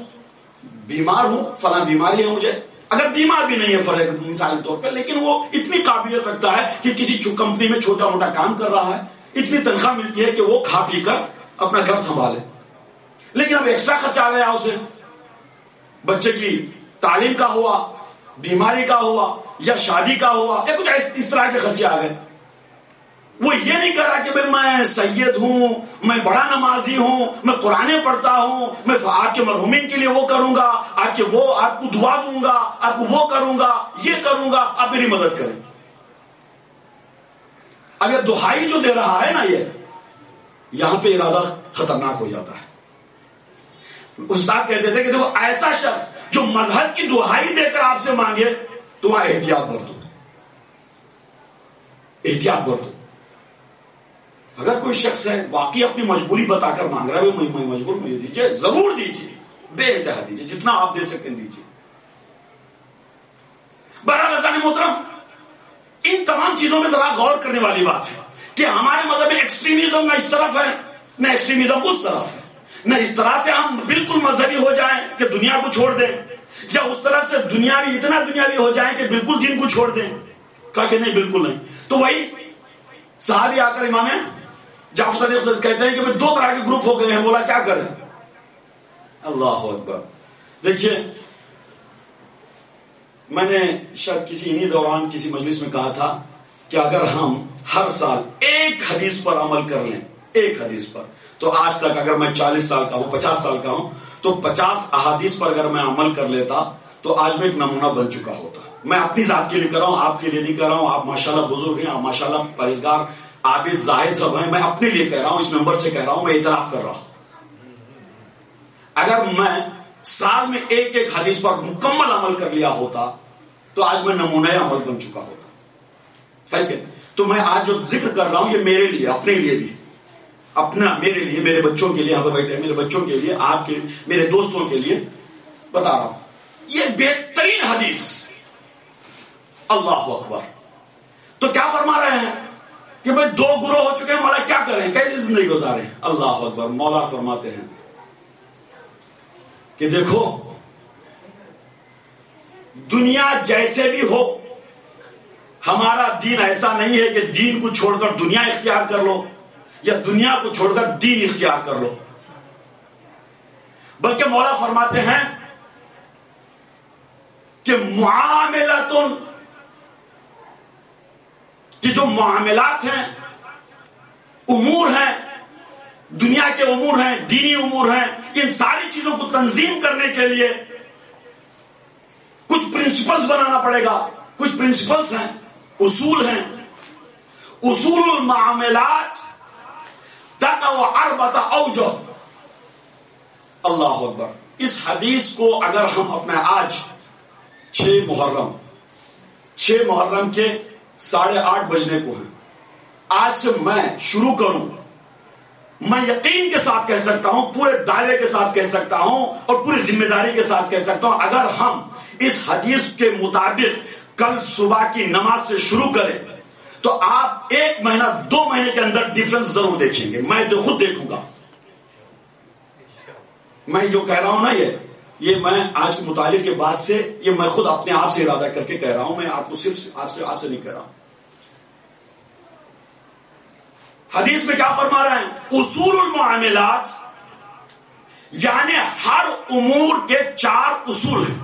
بیمار ہوں، فلاں بیماری ہے مجھے، اگر بیمار بھی نہیں ہے فرض مثال کے طور پہ، لیکن وہ اتنی قابلیت رکھتا ہے کہ کسی کمپنی میں چھوٹا موٹا کام کر رہا ہے، اتنی تنخواہ ملتی ہے کہ وہ کھا پی کر اپنا گھر سنبھالے. لیکن اب ایکسٹرا خرچ آ گیا اسے، بچے کی تعلیم کا ہوا، بیماری کا ہوا، یا شادی کا ہوا، یا کچھ اس طرح کے خرچے آ گئے. وہ یہ نہیں کر رہا کہ بھائی میں سید ہوں، میں بڑا نمازی ہوں، میں قرآن پڑھتا ہوں، میں آپ کے مرحومین کے لیے وہ کروں گا، آپ کو دعا دوں گا، آپ کو وہ کروں گا، یہ کروں گا، آپ میری مدد کریں. اب یہ دہائی جو دے رہا ہے نا، یہ یہاں پہ ارادہ خطرناک ہو جاتا ہے. استاد کہتے تھے کہ دیکھو ایسا شخص جو مذہب کی دہائی دے کر آپ سے مانگے تو وہاں احتیاط برتو، احتیاط برتو. اگر کوئی شخص ہے واقعی اپنی مجبوری بتا کر مانگ رہا ہے، میں مجبور ہوں، یہ دیجیے، ضرور دیجیے، بے انتہا دیجیے، جتنا آپ دے سکتے ہیں دیجیے. بہرحال عزیزان محترم، ان تمام چیزوں میں ذرا غور کرنے والی بات ہے کہ ہمارے مذہب میں ایکسٹریمزم نہ اس طرف ہے نہ ایکسٹریمزم اس طرف ہے. نہ اس طرح سے ہم بالکل مذہبی ہو جائیں کہ دنیا کو چھوڑ دیں، یا اس طرف سے دنیاوی اتنا دنیاوی ہو جائیں کہ بالکل دین کو چھوڑ دیں. کہا کہ نہیں، بالکل نہیں. تو وہی صحابی آ کر امام جعفر صادق سے کہتے ہیں کہ میں 2 طرح کے گروپ ہو گئے ہیں. بولا کیا کریں؟ اللہ اکبر. دیکھیے میں نے شاید کسی انہی دوران کسی مجلس میں کہا تھا کہ اگر ہم ہر سال ایک حدیث پر عمل کر لیں، ایک حدیث پر، تو آج تک اگر میں 40 سال کا ہوں، 50 سال کا ہوں، تو 50 احادیث پر اگر میں عمل کر لیتا تو آج میں ایک نمونہ بن چکا ہوتا. میں اپنی ذات کے لیے کر رہا ہوں، آپ کے لیے نہیں کر رہا ہوں. آپ ماشاءاللہ بزرگ ہیں، آپ ماشاءاللہ پرہیزگار، عابد، زاہد سب ہیں. میں اپنے لیے کہہ رہا ہوں، اس ممبر سے کہہ رہا ہوں، میں اعتراف کر رہا ہوں. اگر میں سال میں ایک ایک حدیث پر مکمل عمل کر لیا ہوتا تو آج میں نمونہ عمل بن چکا ہوتا. ٹھیک ہے؟ تو میں آج جو ذکر کر رہا ہوں یہ میرے لیے، اپنے لیے بھی، اپنا، میرے لیے، میرے بچوں کے لیے، یہاں پہ بیٹھے میرے بچوں کے لیے، آپ کے، میرے دوستوں کے لیے بتا رہا ہوں. یہ بہترین حدیث. اللہ اکبر. تو کیا فرما رہے ہیں کہ بھائی 2 گروہ ہو چکے ہیں، مولا کیا کریں، کیسی زندگی گزاریں؟ اللہ اکبر. مولا فرماتے ہیں کہ دیکھو دنیا جیسے بھی ہو، ہمارا دین ایسا نہیں ہے کہ دین کو چھوڑ کر دنیا اختیار کر لو یا دنیا کو چھوڑ کر دین اختیار کر لو، بلکہ مولا فرماتے ہیں کہ معاملاتن، کہ جو معاملات ہیں، امور ہیں، دنیا کے امور ہیں، دینی امور ہیں، ان ساری چیزوں کو تنظیم کرنے کے لیے کچھ پرنسپلز بنانا پڑے گا. کچھ پرنسپلز ہیں، اصول ہیں. اصول المعاملات تقع 4 اوجہ. اللہ اکبر. اس حدیث کو اگر ہم اپنا آج 6 محرم کے 8:30 بجنے کو ہیں، آج سے میں شروع کروں، میں یقین کے ساتھ کہہ سکتا ہوں، پورے دعوے کے ساتھ کہہ سکتا ہوں، اور پوری ذمہ داری کے ساتھ کہہ سکتا ہوں، اگر ہم اس حدیث کے مطابق کل صبح کی نماز سے شروع کریں تو آپ 1 مہینہ 2 مہینے کے اندر ڈیفرنس ضرور دیکھیں گے. میں تو خود دیکھوں گا. میں جو کہہ رہا ہوں نا، یہ میں آج کے مطالعے کے بعد سے، یہ میں خود اپنے آپ سے ارادہ کر کے کہہ رہا ہوں. میں آپ کو صرف آپ سے نہیں کہہ رہا ہوں. حدیث میں کیا فرما رہے ہیں؟ اصول المعاملات، یعنی ہر امور کے 4 اصول ہیں.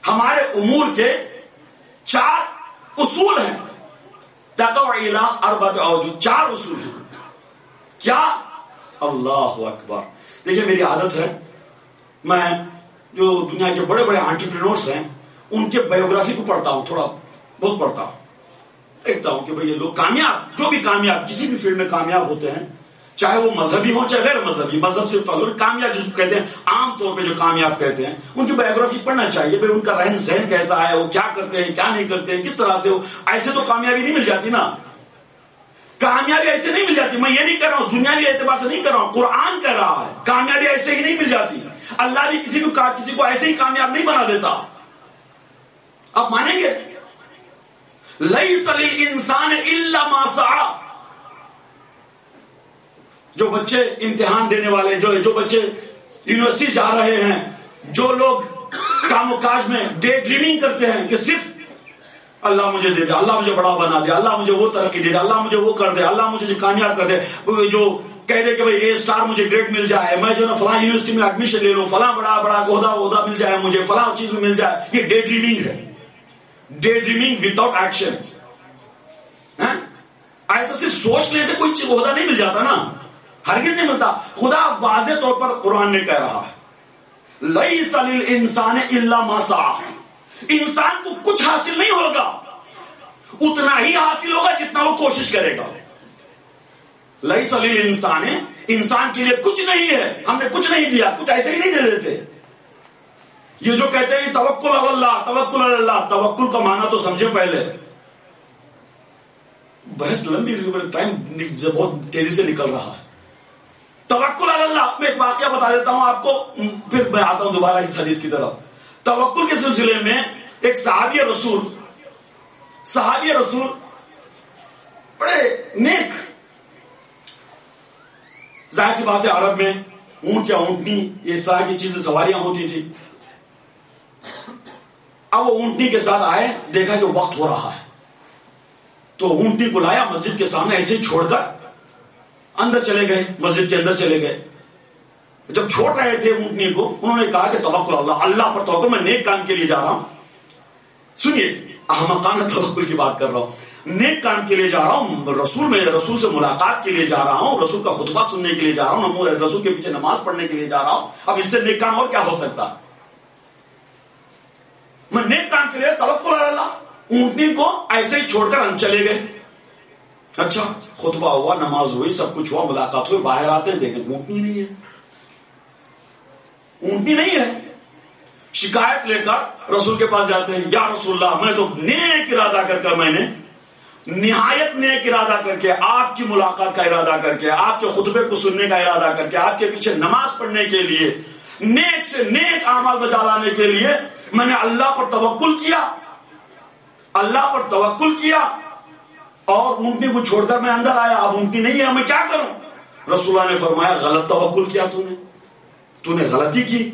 ہمارے امور کے 4 اصول ہیں. تقع الی 4 اوجہ، 4 اصول ہیں. کیا؟ اللہ اکبر. دیکھیے میری عادت ہے، میں جو دنیا کے بڑے بڑے انٹرپرینورز ہیں ان کے بایوگرافی کو پڑھتا ہوں، تھوڑا بہت پڑھتا ہوں، دیکھتا ہوں کہ بھئی یہ لوگ کامیاب، جو بھی کامیاب کسی بھی فیلڈ میں کامیاب ہوتے ہیں، چاہے وہ مذہبی ہو چاہے غیر مذہبی. مذہب سے تعلق کامیاب جس کو کہتے ہیں عام طور پہ جو کامیاب کہتے ہیں ان کی بایوگرافی پڑھنا چاہیے. بھائی ان کا رہن سہن کیسا ہے, وہ کیا کرتے ہیں کیا نہیں کرتے ہیں, کس طرح سے. ایسے تو کامیابی نہیں مل جاتی نا, کامیابی ایسے نہیں مل جاتی. میں یہ نہیں کہہ رہا ہوں, دنیاوی اعتبار سے نہیں کہہ رہا ہوں, قرآن کہہ رہا ہے کامیابی ایسے ہی نہیں مل جاتی. اللہ بھی کسی کو ایسے ہی کامیاب نہیں بنا دیتا. آپ مانیں گے لیس للانسان الا ما سعى. جو بچے امتحان دینے والے, جو بچے یونیورسٹی جا رہے ہیں, جو لوگ کام و کاج میں ڈے ڈریمنگ کرتے ہیں کہ صرف اللہ مجھے دے دے, اللہ مجھے بڑا بنا دے, اللہ مجھے وہ ترقی دے دے, اللہ مجھے وہ کر دے, اللہ مجھے کامیاب کر دے, جو کہہ دے کہ بھئی اے اسٹار مجھے گریڈ مل جائے, میں جو نا فلاں یونیورسٹی میں ایڈمیشن لے لوں, فلاں بڑا بڑا عہدہ مل جائے مجھے, فلاں چیز میں مل جائے. یہ ڈے ڈریمنگ ہے, ڈے ڈریمنگ وداؤٹ ایکشن. ایسا صرف سوچ لینے سے کوئی عہدہ نہیں مل جاتا نا, ہرگز نہیں ملتا. خدا واضح طور پر قرآن نے کہہ رہا ہے لیس للانسان الا ما سعى. انسان کو کچھ حاصل نہیں ہوگا, اتنا ہی حاصل ہوگا جتنا وہ کوشش کرے گا. لیس للانسان, انسان کے لیے کچھ نہیں ہے, ہم نے کچھ نہیں دیا, کچھ ایسے ہی نہیں دے دیتے. یہ جو کہتے ہیں توکل علی اللہ, توکل علی اللہ, توکل کا معنی تو سمجھے پہلے. بحث لمبی, ٹائم بہت تیزی سے نکل رہا ہے. توکل علی اللہ, میں ایک واقعہ بتا دیتا ہوں آپ کو, پھر میں آتا ہوں دوبارہ اس حدیث کی طرف. توکل کے سلسلے میں ایک صحابی رسول بڑے نیک, ظاہر سی بات ہے عرب میں اونٹ یا اونٹنی اس طرح کی چیزیں سواریاں ہوتی تھی. اب وہ اونٹنی کے ساتھ آئے, دیکھا کہ وقت ہو رہا ہے, تو اونٹنی کو لایا مسجد کے سامنے, ایسے ہی چھوڑ کر اندر چلے گئے, مسجد کے اندر چلے گئے. جب چھوڑ رہے تھے اونٹنی کو, انہوں نے کہا کہ توکل اللہ, اللہ پر توکل, میں نیک کام کے لیے جا رہا ہوں. سنیے, احمقانہ توکل کی بات کر رہا ہوں, نیک کام کے لیے جا رہا ہوں, رسول سے ملاقات کے لیے جا رہا ہوں, رسول کا خطبہ سننے کے لیے جا رہا ہوں, رسول کے پیچھے نماز پڑھنے کے لیے جا رہا ہوں. اب اس سے نیک کام اور کیا ہو سکتا؟ میں نیک کام کے لیے توکل اللہ. اونٹنی کو ایسے ہی چھوڑ کر ہم چلے گئے. اچھا, خطبہ ہوا, نماز ہوئی, سب کچھ ہوا, ملاقات ہوئی, باہر آتے ہیں دیکھیں اونٹنی نہیں ہے. اونٹنی نہیں ہے. شکایت لے کر رسول کے پاس جاتے ہیں, یا رسول اللہ, میں تو نیک ارادہ کر میں نے نہایت نیک ارادہ کر کے, آپ کی ملاقات کا ارادہ کر کے, آپ کے خطبے کو سننے کا ارادہ کر کے, آپ کے پیچھے نماز پڑھنے کے لیے, نیک سے نیک اعمال بجا لانے کے لیے میں نے اللہ پر توکل کیا, اور اونٹنی کو چھوڑ کر میں اندر آیا. اب اونٹنی نہیں ہے, میں کیا کروں؟ رسول اللہ نے فرمایا غلط توکل کیا تو نے غلطی کی.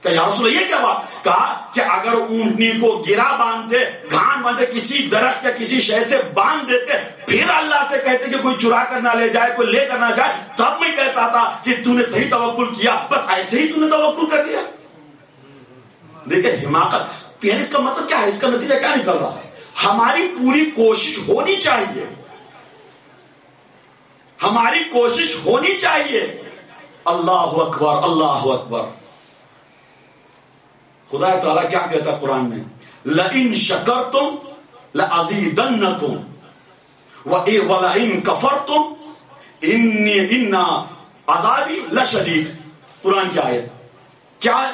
کہ یا رسول اللہ یہ کیا بات؟ کہا کہ اگر اونٹنی کو گرا باندھتے, گھان باندھتے, کسی درخت یا کسی شے سے باندھ دیتے, پھر اللہ سے کہتے کہ کوئی چرا کر نہ لے جائے, کوئی لے کر نہ جائے, تب میں کہتا تھا کہ تو نے صحیح توکل کیا. بس ایسے ہی تو نے توکل کر لیا. دیکھیں حماقت. اس کا مطلب کیا ہے, اس کا نتیجہ کیا نکل رہا ہے؟ ہماری پوری کوشش ہونی چاہیے, ہماری کوشش ہونی چاہیے. اللہ اکبر, اللہ اکبر. خدا تعالیٰ کیا کہتا ہے قرآن میں؟ لَإِن شَكَرْتُمْ لَأَزِيدَنَّكُمْ وَلَئِن كَفَرْتُمْ إِنَّ عَذَابِي لَشَدِيدٌ. قرآن کی آیت کیا ہے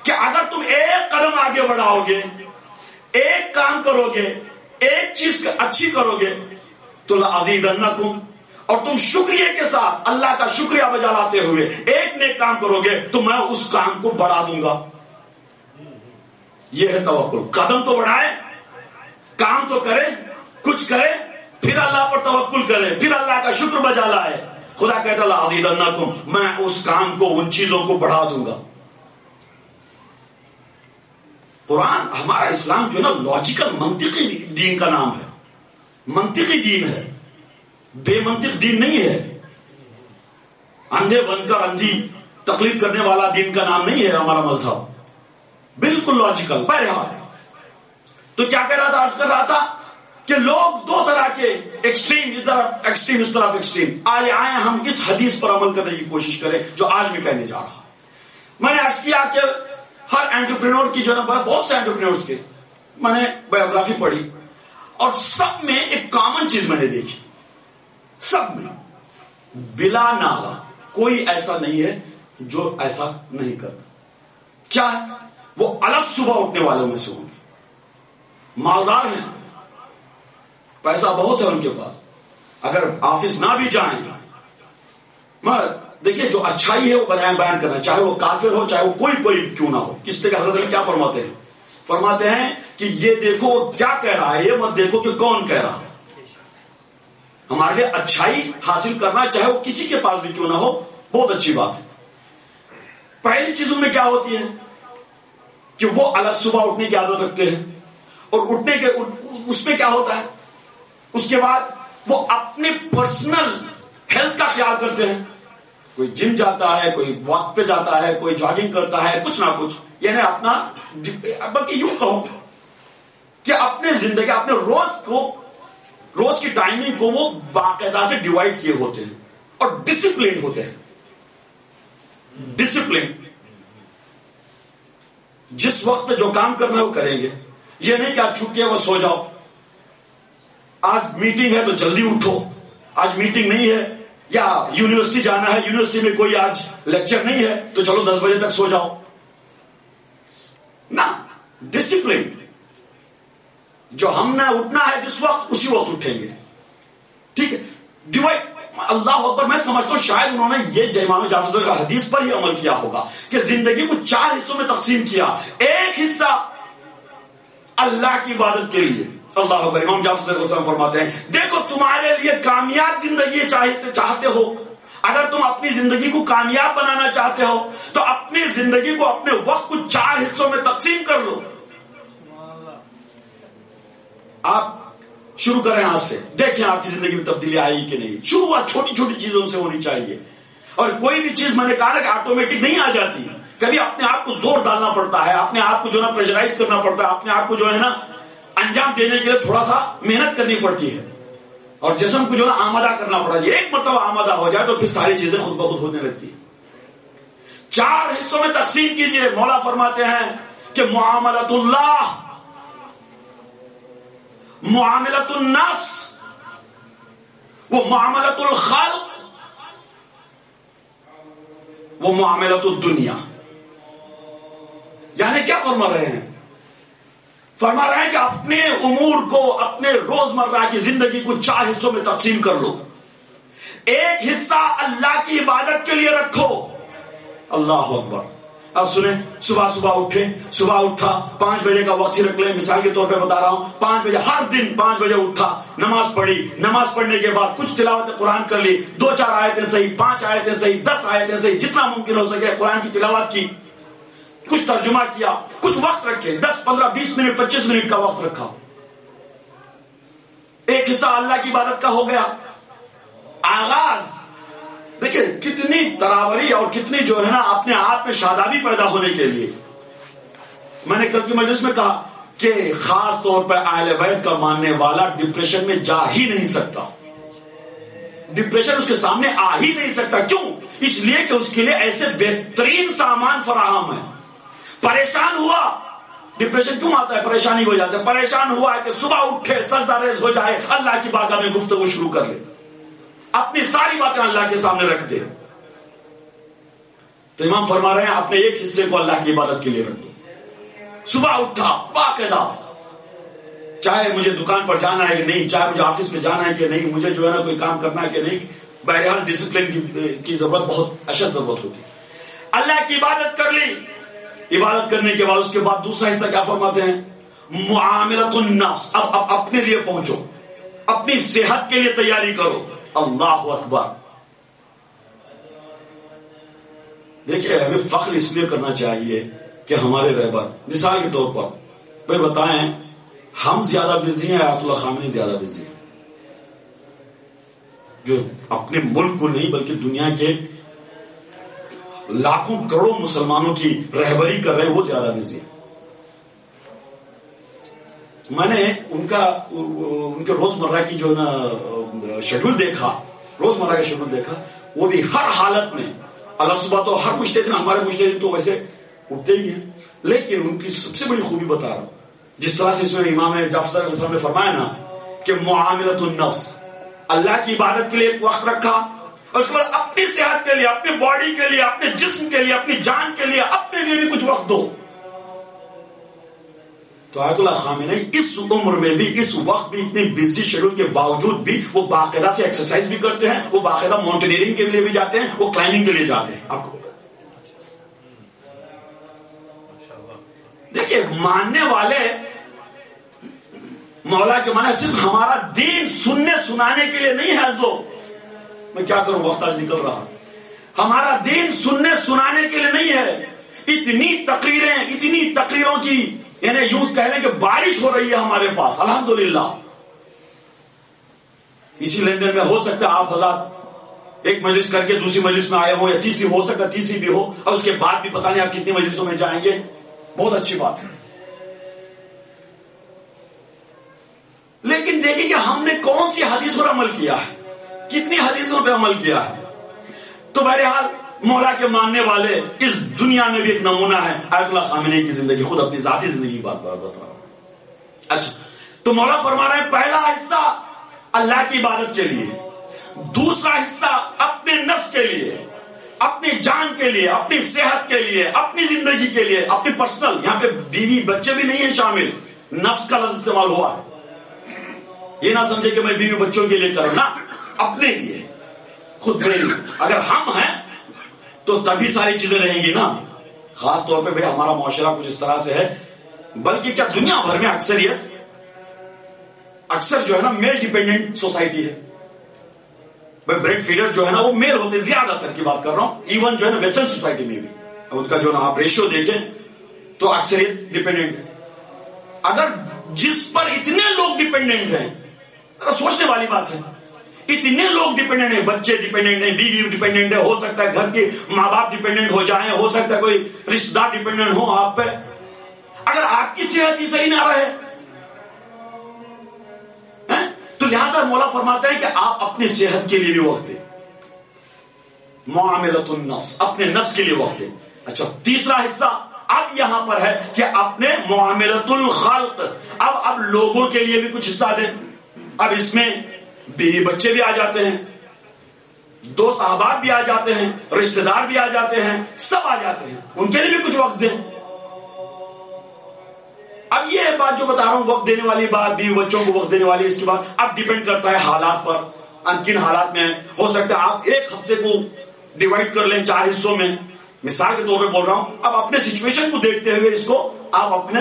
کہ اگر تم ایک قدم آگے بڑھاؤ گے, ایک کام کرو گے, ایک چیز اچھی کرو گے, تو لَأَزِيدَنَّكُمْ, اور تم شکریہ کے ساتھ اللہ کا شکریہ بجا لاتے ہوئے ایک نیک کام کرو گے, تو میں اس کام کو بڑھا دوں گا. یہ ہے توکل. قدم تو بڑھائے, کام تو کرے, کچھ کرے, پھر اللہ پر توکل کرے, پھر اللہ کا شکر بجا لائے. خدا کہتا ہے لَأَزِيدَنَّكُمْ, میں اس کام کو, ان چیزوں کو بڑھا دوں گا. قرآن, ہمارا اسلام جو ہے نا لاجیکل, منطقی دین کا نام ہے, منطقی دین ہے, بے منطق دین نہیں ہے. اندھے بن کر اندھی تقلید کرنے والا دین کا نام نہیں ہے ہمارا مذہب, بالکل لاجیکل. بہرحال تو کیا کہہ رہا تھا, عرض کر رہا تھا کہ لوگ دو طرح کے, ایکسٹریم اس طرف, ایکسٹریم اس طرف, ایکسٹریم آئے ہم اس حدیث پر عمل کرنے کی کوشش کریں جو آج میں کہنے جا رہا. میں نے عرض کیا کہ ہر انٹرپرینور کی جو ہے نا, بہت سے انٹرپرینورز کے میں نے بایوگرافی پڑھی, اور سب میں ایک کامن چیز میں نے دیکھی, سب میں بلا ناغا، کوئی ایسا نہیں ہے جو ایسا نہیں کرتا. کیا ہے؟ وہ الگ صبح اٹھنے والوں میں سے ہوں گے، مالدار ہیں، پیسہ بہت ہے ان کے پاس، اگر آفس نہ بھی جائیں، دیکھیے جو اچھائی ہے وہ بیان کرنا، چاہے وہ کافر ہو چاہے وہ کوئی کیوں نہ ہو. اس لیے حضرت علی کیا فرماتے ہیں؟ فرماتے ہیں کہ یہ دیکھو کیا کہہ رہا ہے، یہ مت دیکھو کہ کون کہہ رہا ہے. ہمارے لیے اچھائی حاصل کرنا چاہے وہ کسی کے پاس بھی کیوں نہ ہو بہت اچھی بات ہے. پہلی چیز ان میں کیا ہوتی ہے کہ وہ الگ صبح اٹھنے کی عادت رکھتے ہیں، اور اٹھنے کے اس میں کیا ہوتا ہے، اس کے بعد وہ اپنے پرسنل ہیلتھ کا خیال کرتے ہیں. کوئی جم جاتا ہے، کوئی واک پہ جاتا ہے، کوئی جاگنگ کرتا ہے، کچھ نہ کچھ، یعنی اپنا، بلکہ یوں کہوں کہ اپنے زندگی، اپنے روز کی ٹائمنگ کو وہ باقاعدہ سے ڈیوائڈ کیے ہوتے ہیں اور ڈسپلین ہوتے ہیں. ڈسپلین، جس وقت پہ جو کام کرنا ہے وہ کریں گے. یہ نہیں کہ آج چھٹی ہے وہ سو جاؤ، آج میٹنگ ہے تو جلدی اٹھو، آج میٹنگ نہیں ہے یا یونیورسٹی جانا ہے، یونیورسٹی میں کوئی آج لیکچر نہیں ہے تو چلو 10 بجے تک سو جاؤ. نہ، ڈسپلین، جو ہم نے اٹھنا ہے جس وقت اسی وقت اٹھیں گے. ٹھیک ہے، ڈیوائڈ. اللہ اکبر، میں سمجھتا ہوں شاید انہوں نے یہ امام جعفر کا حدیث پر ہی عمل کیا ہوگا کہ زندگی کو 4 حصوں میں تقسیم کیا. ایک حصہ اللہ کی عبادت کے لیے. اللہ اکبر. امام جعفر صلی اللہ علیہ وسلم فرماتے ہیں دیکھو تمہارے لیے کامیاب زندگی چاہتے ہو، اگر تم اپنی زندگی کو کامیاب بنانا چاہتے ہو تو اپنی زندگی کو، اپنے وقت کو 4 حصوں میں تقسیم کر لو. آپ شروع کریں آج سے، دیکھیں آپ کی زندگی میں تبدیلی آئی کہ نہیں. شروعات چھوٹی چھوٹی چیزوں سے ہونی چاہیے، اور کوئی بھی چیز میں نے کہا نا کہ آٹومیٹک نہیں آ جاتی. کبھی اپنے آپ کو زور ڈالنا پڑتا ہے، اپنے آپ کو جو ہے نا پریشرائز کرنا پڑتا ہے، اپنے آپ کو جو ہے نا انجام دینے کے لیے تھوڑا سا محنت کرنی پڑتی ہے، اور جسم کو جو ہے نا آمادہ کرنا پڑتا ہے. ایک مرتبہ آمادہ ہو جائے تو پھر ساری چیزیں خود بخود ہونے لگتی ہیں. 4 حصوں میں تقسیم کیجئے. مولا فرماتے ہیں کہ معاملۃ اللہ، معاملۃ النفس، وہ معاملۃ الخلق، وہ معاملۃ الدنیا. یعنی کیا فرما رہے ہیں؟ فرما رہے ہیں کہ اپنے امور کو، اپنے روزمرہ کی زندگی کو 4 حصوں میں تقسیم کر لو. ایک حصہ اللہ کی عبادت کے لیے رکھو. اللہ اکبر. اب سنیں، صبح اٹھے، صبح اٹھا 5 بجے کا وقت ہی رکھ لیں، مثال کے طور پہ بتا رہا ہوں. 5 بجے ہر دن 5 بجے اٹھا، نماز پڑھی، نماز پڑھنے کے بعد کچھ تلاوت قرآن کر لی، 2-4 آیتیں صحیح، 5 آیتیں صحیح، 10 آیتیں صحیح، جتنا ممکن ہو سکے قرآن کی تلاوت کی، کچھ ترجمہ کیا، کچھ وقت رکھے، 10 15 20 منٹ 25 منٹ کا وقت رکھا. ایک حصہ اللہ کی عبادت کا ہو گیا. آغاز دیکھیں کتنی تراوری اور کتنی جو ہے نا اپنے آپ میں شادابی پیدا ہونے کے لیے. میں نے کل کی مجلس میں کہا کہ خاص طور پر اہل بیت کا ماننے والا ڈپریشن میں جا ہی نہیں سکتا. ڈپریشن اس کے سامنے آ ہی نہیں سکتا. کیوں؟ اس لیے کہ اس کے لیے ایسے بہترین سامان فراہم ہے. پریشان ہوا، ڈپریشن کیوں آتا ہے؟ پریشانی کی وجہ سے. پریشان ہوا ہے کہ صبح اٹھے سجدہ ریز ہو جائے، اللہ کی بارگاہ میں گفتگو شروع کر لے، اپنی ساری باتیں اللہ کے سامنے رکھ دے. تو امام فرما رہے ہیں اپنے ایک حصے کو اللہ کی عبادت کے لیے رکھ دو. صبح اٹھا باقاعدہ، چاہے مجھے دکان پر جانا ہے کہ نہیں، چاہے مجھے آفس میں جانا ہے کہ نہیں، مجھے جو ہے نا کوئی کام کرنا ہے کہ نہیں، بہرحال ڈسپلن کی ضرورت، بہت اشد ضرورت ہوتی ہے. اللہ کی عبادت کر لی. عبادت کرنے کے بعد اس کے بعد دوسرا حصہ کیا فرماتے ہیں؟ معاملۃ النفس. اب اپنے لیے پہنچو، اپنی صحت کے لیے تیاری کرو. اللہ اکبر. دیکھیے ہمیں فخر اس لیے کرنا چاہیے کہ ہمارے رہبر، مثال کے طور پر بھائی بتائیں، ہم زیادہ بزی ہیں، آیت اللہ خامنی زیادہ بزی ہیں؟ جو اپنے ملک کو نہیں بلکہ دنیا کے لاکھوں کروڑوں مسلمانوں کی رہبری کر رہے ہیں، وہ زیادہ بزی ہیں. میں نے ان کے روزمرہ کی جو نا شیڈول دیکھا، روزمرہ کا شیڈول دیکھا، وہ بھی ہر حالت میں، اللہ صبح تو ہر مجتہد، ہمارے مجتہد تو ویسے اٹھتے ہی ہیں، لیکن ان کی سب سے بڑی خوبی بتا رہا ہوں. جس طرح سے اس میں امام جعفر صلی اللہ علیہ وسلم نے فرمایا نا کہ معاملۃ النفس، اللہ کی عبادت کے لیے ایک وقت رکھا، اور اس کے بعد اپنی صحت کے لیے، اپنی باڈی کے لیے، اپنے جسم کے لیے، اپنی جان کے لیے، اپنے لیے بھی کچھ وقت دو. تو آیت اللہ خامنئی اس عمر میں بھی، اس وقت بھی، اتنے بزی شیڈول کے باوجود بھی وہ باقاعدہ سے ایکسرسائز بھی کرتے ہیں، وہ باقاعدہ ماؤنٹینئرنگ کے لیے بھی جاتے ہیں، وہ کلائمبنگ کے لیے جاتے ہیں. آپ کو دیکھیے، ماننے والے مولا کے معنی صرف ہمارا دین سننے سنانے کے لیے نہیں ہے. میں کیا کروں، وقت آج نکل رہا. ہمارا دین سننے سنانے کے لیے نہیں ہے. اتنی تقریروں کی، یعنی یوں کہہ لیں کہ بارش ہو رہی ہے ہمارے پاس الحمدللہ. اسی لندن میں ہو سکتا ہے آپ حضرات ایک مجلس کر کے دوسری مجلس میں آئے ہو، یا تیسری ہو سکتا ہے، تیسری بھی ہو، اور اس کے بعد بھی پتہ نہیں آپ کتنی مجلسوں میں جائیں گے. بہت اچھی بات ہے. لیکن دیکھیں کہ ہم نے کون سی حدیث پر عمل کیا ہے، کتنی حدیثوں پہ عمل کیا ہے. تو بہرحال مولا کے ماننے والے اس دنیا میں بھی ایک نمونہ ہے. آیت اللہ خامنئی کی زندگی، خود اپنی ذاتی زندگی کی بات بتا رہا ہوں. اچھا، تو مولا فرما رہے ہیں پہلا حصہ اللہ کی عبادت کے لیے، دوسرا حصہ اپنے نفس کے لیے، اپنی جان کے لیے، اپنی صحت کے لیے، اپنی زندگی کے لیے، اپنی پرسنل. یہاں پہ بیوی بچے بھی نہیں ہیں شامل، نفس کا لفظ استعمال ہوا ہے. یہ نہ سمجھے کہ میں بیوی بچوں کے لیے کروں، نہ، اپنے لیے، خود میرے لیے. اگر ہم ہیں تو تبھی ساری چیزیں رہیں گی نا. خاص طور پہ بھائی ہمارا معاشرہ کچھ اس طرح سے ہے، بلکہ کیا دنیا بھر میں اکثر جو ہے نا میل ڈیپینڈنٹ سوسائٹی ہے. بریڈ فیڈر جو ہے نا وہ میل ہوتے، زیادہ تر کی بات کر رہا ہوں. ایون جو ہے نا ویسٹرن سوسائٹی میں بھی ان کا جو نا آپ ریشیو دیکھیں تو اکثریت ڈیپینڈنٹ ہے. اگر جس پر اتنے لوگ ڈیپینڈنٹ ہیں، سوچنے والی بات ہے، اتنے لوگ ڈیپینڈنٹ ہیں، بچے ڈیپینڈنٹ ہیں، بیوی ڈیپینڈنٹ ہے، ہو سکتا ہے گھر کے ماں باپ ڈیپینڈنٹ ہو جائیں، ہو سکتا ہے کوئی رشتہ دار ڈیپینڈنٹ ہو آپ پہ. اگر آپ کی صحت ہی صحیح نہ رہے تو لہذا مولا فرماتا ہے کہ آپ اپنی صحت کے لیے بھی وقت دیں، معاملۃ النفس، اپنے نفس کے لیے وقت دیں. اچھا، تیسرا حصہ اب یہاں پر ہے کہ اپنے معاملۃ الخلق، اب لوگوں کے لیے بھی کچھ حصہ دیں. اب اس میں بیوی بچے بھی آ جاتے ہیں، دوست احباب بھی آ جاتے ہیں، رشتہ دار بھی آ جاتے ہیں، سب آ جاتے ہیں، ان کے لیے بھی کچھ وقت دیں. اب یہ بات جو بتا رہا ہوں، وقت دینے والی بات، بیوی بچوں کو وقت دینے والی، اس کی بات اب ڈیپینڈ کرتا ہے حالات پر. کن حالات میں ہو سکتا ہے آپ ایک ہفتے کو ڈیوائڈ کر لیں 4 حصوں میں، مثال کے طور پہ بول رہا ہوں. اب اپنے سچویشن کو دیکھتے ہوئے اس کو آپ اپنے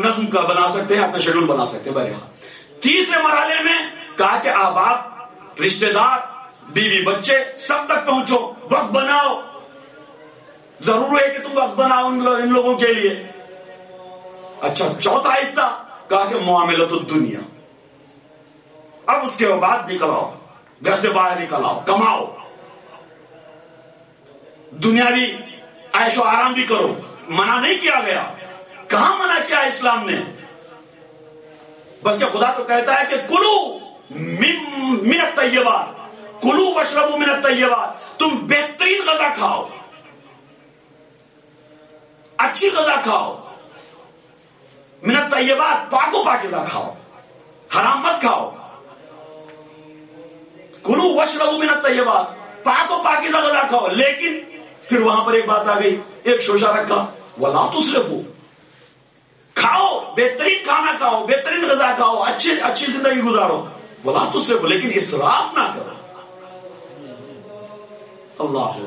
نظم کا بنا سکتے ہیں، اپنا شیڈول بنا سکتے ہیں. بہرحال تیسرے مرحلے میں کہا کہ احباب، رشتہ دار، بیوی بچے سب تک پہنچو، وقت بناؤ. ضرور ہے کہ تم وقت بناؤ ان لوگوں کے لیے. اچھا، چوتھا حصہ کہا کہ معاملۃ الدنیا. اب اس کے بعد نکل آؤ، گھر سے باہر نکل آؤ، کماؤ، دنیاوی عیش و آرام بھی کرو. منع نہیں کیا گیا، کہاں منع کیا اسلام نے؟ بلکہ خدا تو کہتا ہے کہ کلو من الطیبات، کلو واشربوا من الطیبات. تم بہترین غذا کھاؤ، اچھی غذا کھاؤ، من الطیبات، پاک و پاکیزہ کھاؤ، حرام مت کھاؤ. کلو واشربوا من الطیبات، پاک و پاکیزہ غذا کھاؤ. لیکن پھر وہاں پر ایک بات آ گئی، ایک شوشہ رکھا، وَلَا تُسْرِفُوا. کھاؤ، بہترین کھانا کھاؤ، بہترین غذا کھاؤ، اچھی زندگی گزارو، وَلَا تُسْرِفُوا، لیکن اسراف نہ کرو. اللہ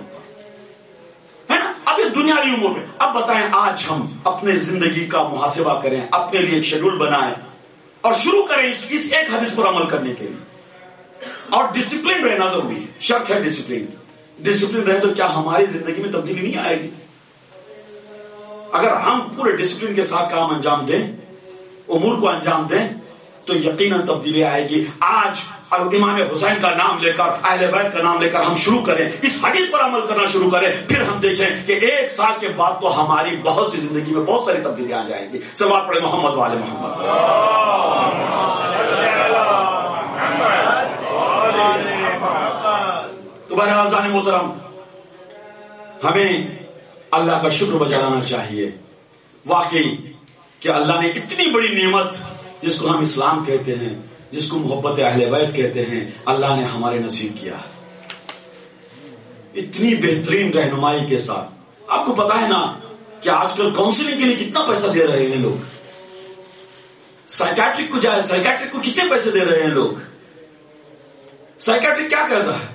ہے نا. اب یہ دنیاوی امور میں. اب بتائیں آج ہم اپنے زندگی کا محاسبہ کریں، اپنے لیے ایک شیڈول بنائیں اور شروع کریں اس ایک حدیث پر عمل کرنے کے لیے. اور ڈسپلن رہنا ضروری ہے، شرط ہے ڈسپلن. ڈسپلن رہے تو کیا ہماری زندگی میں تبدیلی نہیں آئے گی؟ اگر ہم پورے ڈسپلن کے ساتھ کام انجام دیں، امور کو انجام دیں، تو یقیناً تبدیلی آئے گی. آج امام حسین کا نام لے کر، اہل بیت کا نام لے کر ہم شروع کریں، اس حدیث پر عمل کرنا شروع کریں، پھر ہم دیکھیں کہ 1 سال کے بعد تو ہماری بہت سی زندگی میں بہت ساری تبدیلیاں آ جائیں گی. صلوات پڑھیں محمد و آل محمد. تو بہرحال محترم، ہمیں اللہ کا شکر بجا لانا چاہیے. واقعی کہ اللہ نے اتنی بڑی نعمت جس کو ہم اسلام کہتے ہیں، جس کو محبت اہل بیت کہتے ہیں، اللہ نے ہمارے نصیب کیا. اتنی بہترین رہنمائی کے ساتھ. آپ کو پتا ہے نا کہ آج کل کاؤنسلنگ کے لیے کتنا پیسہ دے رہے ہیں لوگ. سائیکیٹرک کو جائے, سائیکیٹرک کو کتنے پیسے دے رہے ہیں لوگ. سائیکیٹرک کیا کرتا ہے,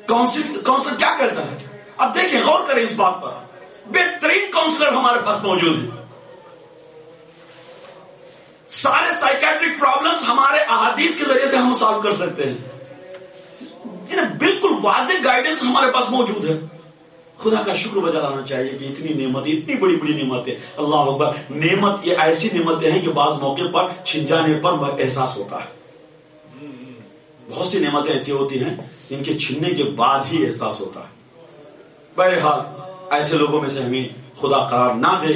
کاؤنسلر کیا کرتا ہے؟ اب دیکھیں, غور کریں اس بات پر. بہترین کاؤنسلر ہمارے پاس موجود ہیں. سارے سائیکیٹرک پرابلمز ہمارے احادیث کے ذریعے سے ہم سالو کر سکتے ہیں. بالکل واضح گائیڈنس ہمارے پاس موجود ہے. خدا کا شکر بجا لانا چاہیے کہ اتنی نعمتیں, اتنی بڑی بڑی نعمتیں. اللہ اکبر. نعمت یہ ایسی نعمتیں ہیں کہ بعض موقع پر چھن جانے پر احساس ہوتا ہے. بہت سی نعمتیں ایسی ہوتی ہیں جن کے چھننے کے بعد ہی احساس ہوتا ہے. بہرحال ایسے لوگوں میں سے ہمیں خدا قرار نہ دے,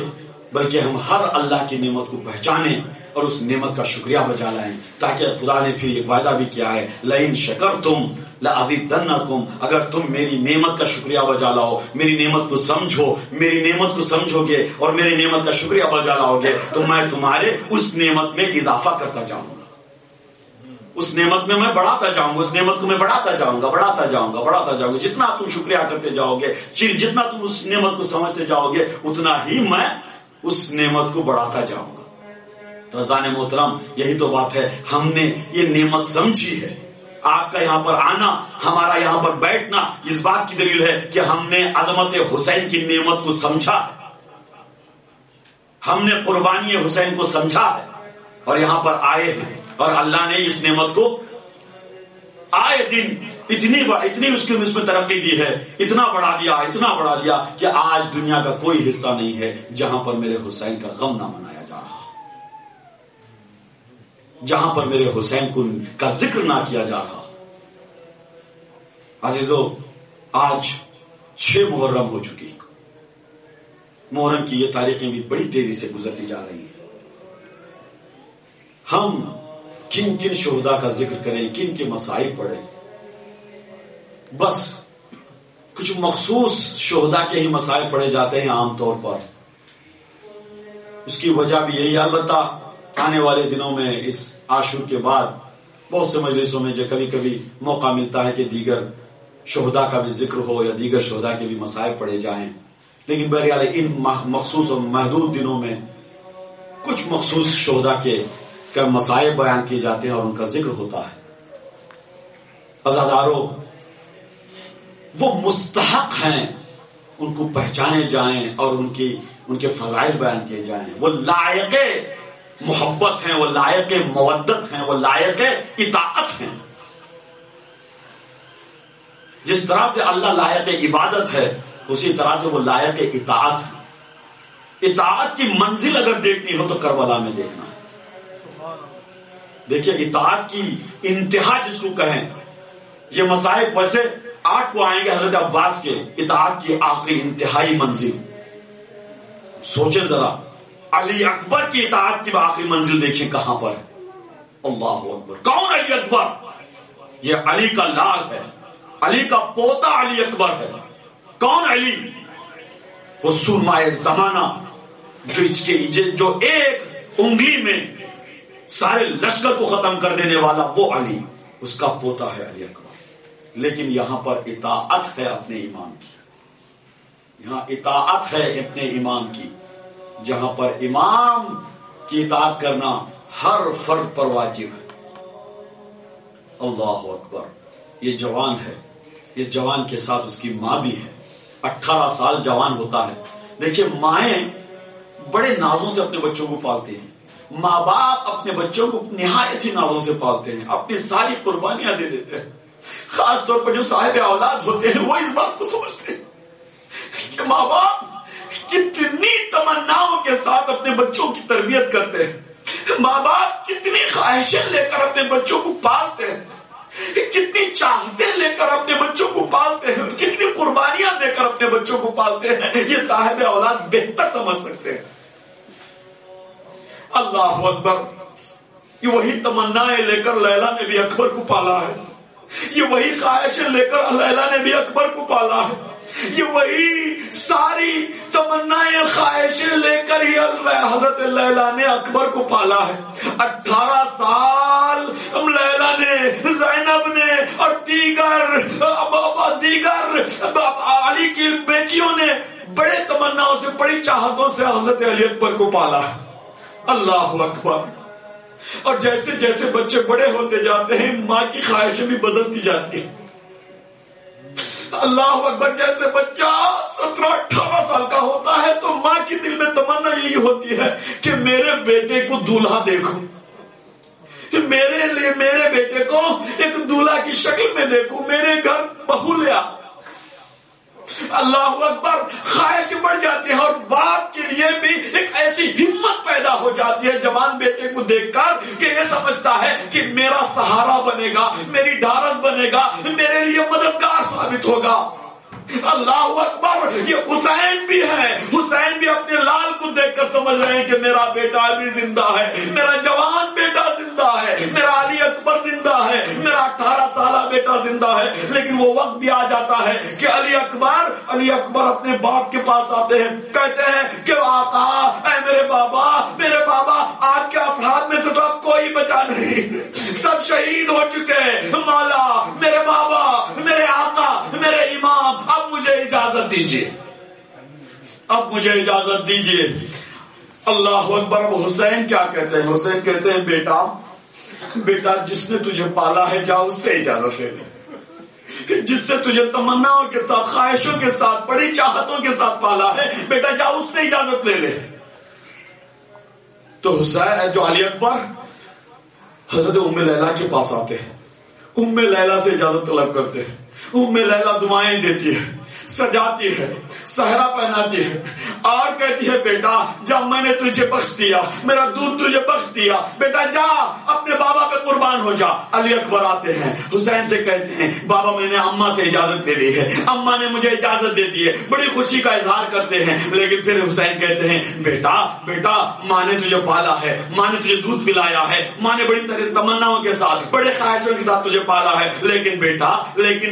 بلکہ ہم ہر اللہ کی نعمت کو پہچانیں اور اس نعمت کا شکریہ بجا لائیں, تاکہ خدا نے پھر ایک وعدہ بھی کیا ہے, لئن شکرتم لازیدنکم. اگر تم میری نعمت کا شکریہ بجا لاؤ, میری نعمت کو سمجھو, میری نعمت کو سمجھو گے اور میری نعمت کا شکریہ بجا لاؤ گے, تو میں تمہارے اس نعمت میں اضافہ کرتا جاؤں گا. اس نعمت میں بڑھاتا جاؤں گا, اس نعمت کو میں بڑھاتا جاؤں گا, بڑھاتا جاؤں گا, بڑھاتا جاؤں گا. جتنا تم شکریہ کرتے جاؤ گے, جتنا تم اس نعمت کو سمجھتے جاؤ گے, اتنا ہی میں اس نعمت کو بڑھاتا جاؤں گا. تو عزیزان محترم, یہی تو بات ہے. ہم نے یہ نعمت سمجھی ہے. آپ کا یہاں پر آنا, ہمارا یہاں پر بیٹھنا اس بات کی دلیل ہے کہ ہم نے عظمت حسین کی نعمت کو سمجھا ہے, ہم نے قربانی حسین کو سمجھا ہے اور یہاں پر آئے ہیں. اور اللہ نے اس نعمت کو آئے دن اتنی اس میں ترقی دی ہے, اتنا بڑھا دیا کہ آج دنیا کا کوئی حصہ نہیں ہے جہاں پر میرے حسین کا غم نہ منایا جا رہا, جہاں پر میرے حسین کا ذکر نہ کیا جا رہا. عزیزو, آج 6 محرم ہو چکی. محرم کی یہ تاریخیں بھی بڑی تیزی سے گزرتی جا رہی ہیں. ہم کن کن شہداء کا ذکر کریں, کن کے مسائل پڑھیں. بس کچھ مخصوص شہداء کے ہی مسائل پڑھے جاتے ہیں عام طور پر. اس کی وجہ بھی یہی, البتہ آنے والے دنوں میں اس عاشور کے بعد بہت سے مجلسوں میں جو کبھی کبھی موقع ملتا ہے کہ دیگر شہداء کا بھی ذکر ہو یا دیگر شہداء کے بھی مسائل پڑھے جائیں. لیکن بہرحال ان مخصوص اور محدود دنوں میں کچھ مخصوص شہداء کے مسائل بیان کیے جاتے ہیں اور ان کا ذکر ہوتا ہے. عزادارو, وہ مستحق ہیں ان کو پہچانے جائیں اور ان کے فضائل بیان کیے جائیں. وہ لائق محبت ہیں, وہ لائق مودت ہیں, وہ لائق اطاعت ہیں. جس طرح سے اللہ لائق عبادت ہے, اسی طرح سے وہ لائق اطاعت ہے. اطاعت کی منزل اگر دیکھنی ہو تو کربلا میں دیکھنا ہے. دیکھیے, اطاعت کی انتہا جس کو کہیں, یہ مسائل ویسے 8 کو آئیں گے حضرت عباس کے اطاعت کی آخری انتہائی منزل. سوچیں ذرا, علی اکبر کی اطاعت کی آخری منزل دیکھیں کہاں پر ہے. اللہ اکبر. کون علی اکبر؟ یہ علی کا لال ہے, علی کا پوتا علی اکبر ہے. کون علی؟ وہ سرمائے زمانہ, جو ایک انگلی میں سارے لشکر کو ختم کر دینے والا, وہ علی, اس کا پوتا ہے علی اکبر. لیکن یہاں پر اطاعت ہے اپنے امام کی, یہاں اطاعت ہے اپنے امام کی, جہاں پر امام کی اطاعت کرنا ہر فرد پر واجب ہے. اللہ اکبر. یہ جوان ہے, اس جوان کے ساتھ اس کی ماں بھی ہے. 18 سال جوان ہوتا ہے. دیکھیے, مائیں بڑے نازوں سے اپنے بچوں کو پالتے ہیں. ماں باپ اپنے بچوں کو نہایت ہی نازوں سے پالتے ہیں, اپنی ساری قربانیاں دے دیتے ہیں. خاص طور پر جو صاحب اولاد ہوتے ہیں وہ اس بات کو سمجھتے ہیں کہ ماں باپ کتنی تمناؤں کے ساتھ اپنے بچوں کی تربیت کرتے ہیں. ماں باپ کتنی خواہشیں لے کر اپنے بچوں کو پالتے ہیں, کتنی چاہتے لے کر اپنے بچوں کو پالتے ہیں, کتنی قربانیاں دے کر اپنے بچوں کو پالتے ہیں. یہ صاحب اولاد بہتر سمجھ سکتے ہیں. اللہ اکبر. یہ وہی تمنائیں لے کر لیلا نے بھی اکبر کو پالا ہے, یہ وہی خواہشیں لے کر لیلا نے بھی اکبر کو پالا ہے, یہ وہی ساری تمنائیں خواہشیں لے کر ہی حضرت لیلا نے اکبر کو پالا ہے. 18 سال لیلا نے, زینب نے اور دیگر تمناؤں سے بڑی چاہتوں سے حضرت علی اکبر کو پالا. اللہ اکبر. اور جیسے جیسے بچے بڑے ہوتے جاتے ہیں ماں کی خواہشیں بھی بدلتی جاتی ہیں. اللہ اکبر. جیسے بچہ 17-18 سال کا ہوتا ہے تو ماں کی دل میں تمنا یہی ہوتی ہے کہ میرے بیٹے کو دولہا دیکھوں, میرے بیٹے کو ایک دولہا کی شکل میں دیکھوں, میرے گھر بہو لیا. اللہ اکبر. خواہش بڑھ جاتی ہے اور باپ کے لیے بھی ایک ایسی ہمت پیدا ہو جاتی ہے جوان بیٹے کو دیکھ کر کہ یہ سمجھتا ہے کہ میرا سہارا بنے گا, میری ڈھارس بنے گا, میرے لیے مددگار ثابت ہوگا. اللہ اکبر. یہ حسین بھی ہے, حسین بھی اپنے لال کو دیکھ کر سمجھ رہے ہیں کہ میرا بیٹا بھی زندہ ہے, میرا جوان بیٹا زندہ ہے, میرا علی اکبر زندہ ہے, میرا 18 سالہ بیٹا زندہ ہے. لیکن وہ وقت بھی آ جاتا ہے کہ علی اکبر اپنے باپ کے پاس آتے ہیں, کہتے ہیں کہ آقا اے میرے بابا آپ کے اصحاب میں سے تو اب کوئی بچا نہیں, سب شہید ہو چکے. مولا میرے بابا, میرے آقا, میرے امام, اب مجھے اجازت دیجیے. اللہ اکبر. اب حسین کیا کہتے ہیں؟ حسین کہتے ہیں بیٹا جس نے تجھے پالا ہے جا اس سے اجازت لے لے, جس سے تجھے تمناؤں کے ساتھ, خواہشوں کے ساتھ, بڑی چاہتوں کے ساتھ پالا ہے, بیٹا جا اس سے اجازت لے لے. تو حسین جو علی اکبر حضرت ام لیلہ کے پاس آتے ہیں, ام لیلہ سے اجازت طلب کرتے ہیں. ام لیلہ دعائیں دیتی ہے, سجاتی ہے, صحرا پہناتی ہے اور کہتی ہے بیٹا جب میں نے تجھے بخش دیا, میرا دودھ تجھے بخش دیا, بیٹا جا اپنے بابا پہ قربان ہو جا. علی اکبر آتے ہیں, حسین سے کہتے ہیں بابا میں نے اماں سے اجازت لے لی ہے, اماں نے مجھے اجازت دے دی ہے. بڑی خوشی کا اظہار کرتے ہیں. لیکن پھر حسین کہتے ہیں بیٹا ماں نے تجھے پالا ہے, ماں نے تجھے دودھ پلایا ہے, ماں نے بڑی تمناؤں کے ساتھ, بڑے خواہشوں کے ساتھ تجھے پالا ہے. لیکن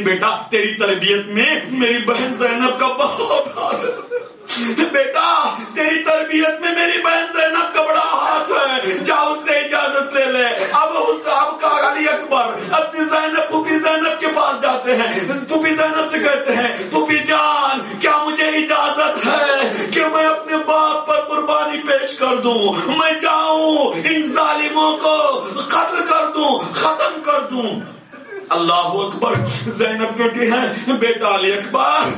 بیٹا تیری تربیت میں میری بہن زینب کا بہت ہاتھ ہے, بیٹا تیری تربیت میں میری بہن زینب کا بڑا ہاتھ ہے, جاؤ اس سے اجازت لے لے. اب کا علی اکبر اپنی پھوپھی زینب کے پاس جاتے ہیں. پھوپھی زینب سے کہتے ہیں پھوپھی جان کیا مجھے اجازت ہے کہ میں اپنے باپ پر قربانی پیش کر دوں, میں جاؤں ان ظالموں کو قتل کر دوں, ختم کر دوں. اللہ اکبر. زینب کہتی ہے بیٹا علی اکبر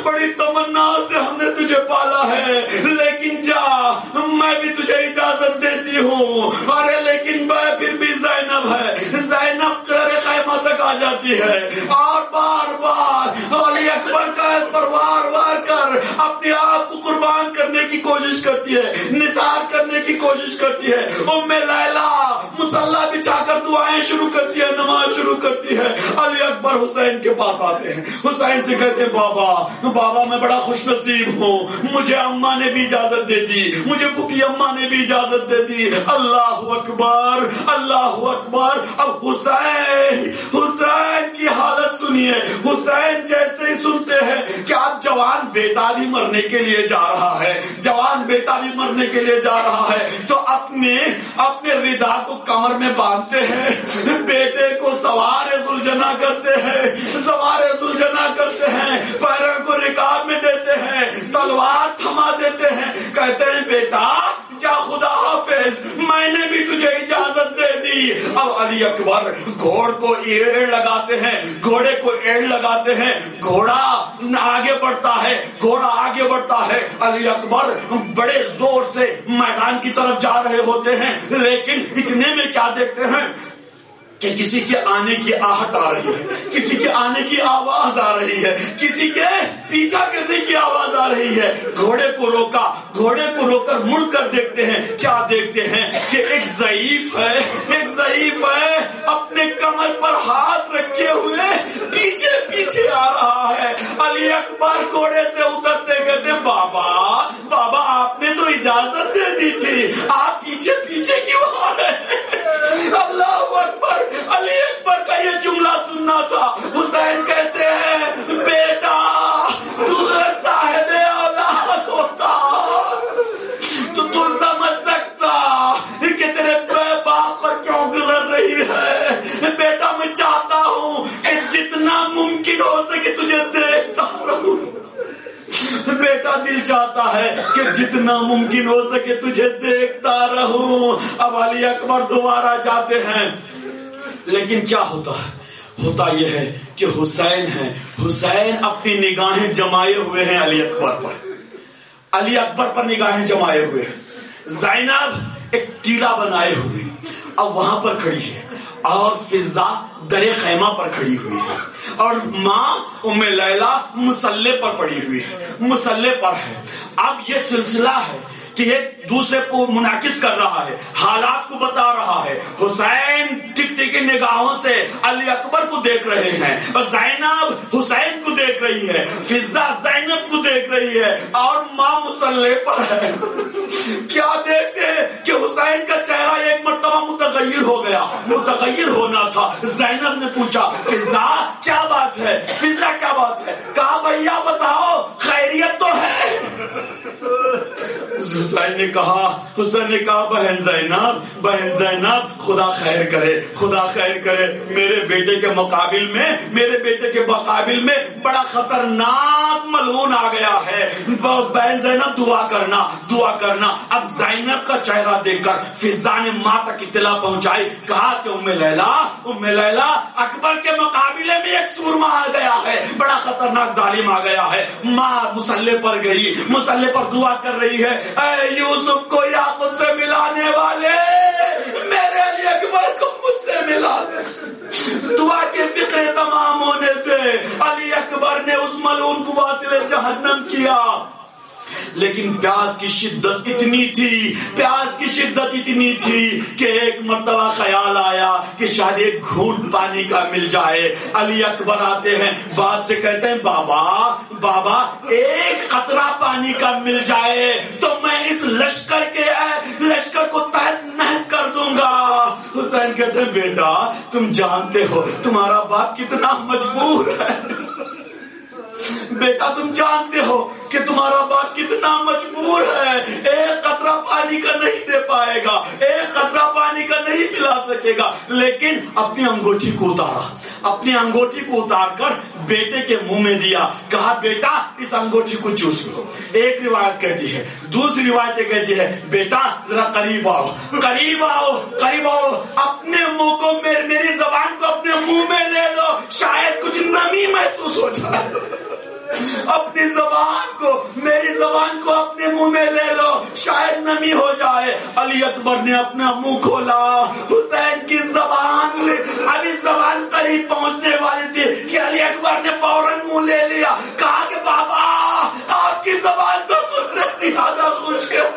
بڑی تمنا سے ہم نے تجھے پالا ہے, لیکن جا میں بھی تجھے اجازت دیتی ہوں. ارے لیکن پھر بھی زینب ہے, زینب تیرے خیمہ تک آ جاتی ہے اور بار بار علی اکبر کا وار کر اپنے آپ کو قربان کرنے کی کوشش کرتی ہے, نثار کرنے کی کوشش کرتی ہے. ام لیلہ مصلی بچھا کر دعائیں شروع کرتی ہے, نماز شروع کرتی ہے. علی اکبر حسین کے پاس آتے ہیں, حسین سے کہتے ہیں بابا میں بڑا خوش نصیب ہوں, مجھے اماں نے بھی اجازت دے دی, مجھے پھوپھی اماں نے بھی اجازت دے دی. اللہ اکبر. اب حسین کی حالت سنیے. حسین جیسے ہی سنتے ہیں کہ اب جوان بیٹا بھی مرنے کے لیے جا رہا ہے, تو اپنے ردا کو کمر میں باندھتے ہیں, بیٹے کو سوار سلجھنا کرتے ہیں, پیروں کو رکاب میں دیتے ہیں, تلوار تھما دیتے ہیں, کہتے ہیں بیٹا جا خدا حافظ, میں نے بھی تجھے اجازت دے دی. اب علی اکبر گھوڑے کو ایڑ لگاتے ہیں, گھوڑا آگے بڑھتا ہے. علی اکبر بڑے زور سے میدان کی طرف جا رہے ہوتے ہیں, لیکن اتنے میں کیا دیکھتے ہیں کہ کسی کے آنے کی آہٹ آ رہی ہے, کسی کے آنے کی آواز آ رہی ہے, کسی کے پیچھا کرنے کی آواز آ رہی ہے. گھوڑے کو روک کر مڑ کر دیکھتے ہیں, کیا دیکھتے ہیں کہ ایک ضعیف ہے اپنے کمر پر ہاتھ رکھے ہوئے پیچھے آ رہا ہے. علی اکبر گھوڑے سے اترتے کہتے بابا آپ نے تو اجازت دے دی تھی, آپ پیچھے کیوں آ رہے ہیں؟ اللہ اکبر. علی اکبر کا یہ جملہ سننا تھا. حسین کہتے ہیں بیٹا تو صاحب اولاد ہوتا تو سمجھ سکتا کہ تیرے باپ پر کیوں گزر کہ جتنا ممکن ہو سکے تجھے دیکھتا رہوں. اب علی اکبر دوبارہ جاتے ہیں، لیکن کیا ہوتا ہے؟ ہوتا یہ ہے کہ حسین ہے، حسین اپنی نگاہیں جمائے ہوئے ہیں علی اکبر پر، علی اکبر پر نگاہیں جمائے ہوئے ہیں. زینب ایک ٹیلا بنائے ہوئے اب وہاں پر کھڑی ہے، اور فضا در خیمہ پر کھڑی ہوئی ہے، اور ماں ام لیلا مصلے پر پڑی ہوئی ہے، مصلے پر ہے. اب یہ سلسلہ ہے کہ ایک دوسرے کو منعکس کر رہا ہے، حالات کو بتا رہا ہے. حسین ٹک ٹکی نگاہوں سے علی اکبر کو دیکھ رہے ہیں، اور زینب حسین کو دیکھ رہی ہے، فضا زینب کو دیکھ رہی ہے، اور ماں مصلے پر ہے. کیا دیکھتے ہیں کہ حسین کا چہرہ ایک مرتبہ متغیر ہو گیا، متغیر ہونا تھا. زینب نے پوچھا فضا کیا بات ہے، فضا کیا بات ہے؟ کہا بھیا بتاؤ خیریت تو ہے. حسین نے کہا بہن زینب خدا خیر کرے، خدا خیر کرے. میرے بیٹے کے مقابل میں بڑا خطرناک ملعون آ گیا ہے. بہن زینب دعا کرنا. اب زینب کا چہرہ دیکھ کر فضا نے ماں تک اطلاع پہنچائی. کہا کہ ام لیلا اکبر کے مقابلے میں ایک سورما آ گیا ہے، بڑا خطرناک ظالم آ گیا ہے. ماں مصلے پر گئی، مصلے پر دعا کر رہی ہے، اے یوسف کو یعقوب سے ملانے والے، میرے علی اکبر کو مجھ سے ملا دے. دعا کے فقرے تمام ہونے تھے، علی اکبر نے اس ملعون کو واصل جہنم کیا. لیکن پیاس کی شدت اتنی تھی کہ ایک مرتبہ خیال آیا کہ شاید ایک گھونٹ پانی کا مل جائے. علی اکبر آتے ہیں، باپ سے کہتے ہیں بابا ایک قطرہ پانی کا مل جائے تو میں اس لشکر کو تہس نہس کر دوں گا. حسین کہتے ہیں بیٹا تم جانتے ہو تمہارا باپ کتنا مجبور ہے، بیٹا تم جانتے ہو کہ تمہارا باپ کتنا مجبور ہے، ایک قطرہ پانی کا نہیں دے پائے گا، ایک قطرہ پانی کا نہیں پلا سکے گا. لیکن اپنی انگوٹھی کو اتار کر بیٹے کے منہ میں دیا. کہا بیٹا اس انگوٹھی کو چوس لو. ایک روایت کہتی ہے، دوسری روایت کہتی ہے بیٹا ذرا قریب آؤ، اپنے منہ کو میری زبان کو اپنے منہ میں لے لو، شاید کچھ نمی محسوس ہو جائے. اپنی میری زبان کو اپنے منہ میں لے لو، شاید نمی ہو جائے. علی اکبر نے اپنا منہ کھولا، حسین کی زبان ابھی زبان قریب پہنچنے والی تھی کہ علی اکبر نے فوراً منہ لے لیا. کہا کہ بابا آپ کی زبان تو مجھ سے زیادہ خشک ہے،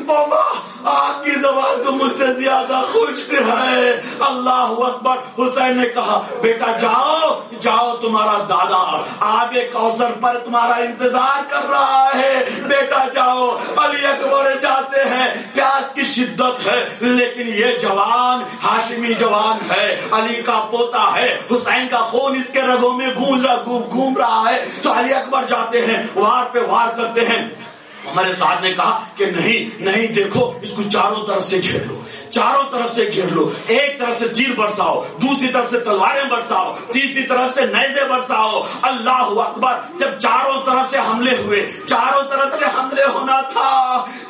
بابا آپ کی زبان تو مجھ سے زیادہ خشک ہے. اللہ اکبر. حسین نے کہا بیٹا جاؤ تمہارا دادا آب کوثر پر تمہارا انتظار کر رہا ہے، بیٹا جاؤ. علی اکبر جاتے ہیں. پیاس کی شدت ہے لیکن یہ جوان ہاشمی جوان ہے، علی کا پوتا ہے، حسین کا خون اس کے رگوں میں گھوم رہا ہے. تو علی اکبر جاتے ہیں، وار پہ وار کرتے ہیں. ہمارے ساتھ نے کہا کہ نہیں دیکھو اس کو چاروں طرف سے گھیر لو، ایک طرف سے تیر برساؤ، دوسری طرف سے تلواریں برساؤ، تیسری طرف سے نیزے برساؤ. اللہ اکبر. جب چاروں طرف سے حملے ہونا تھا،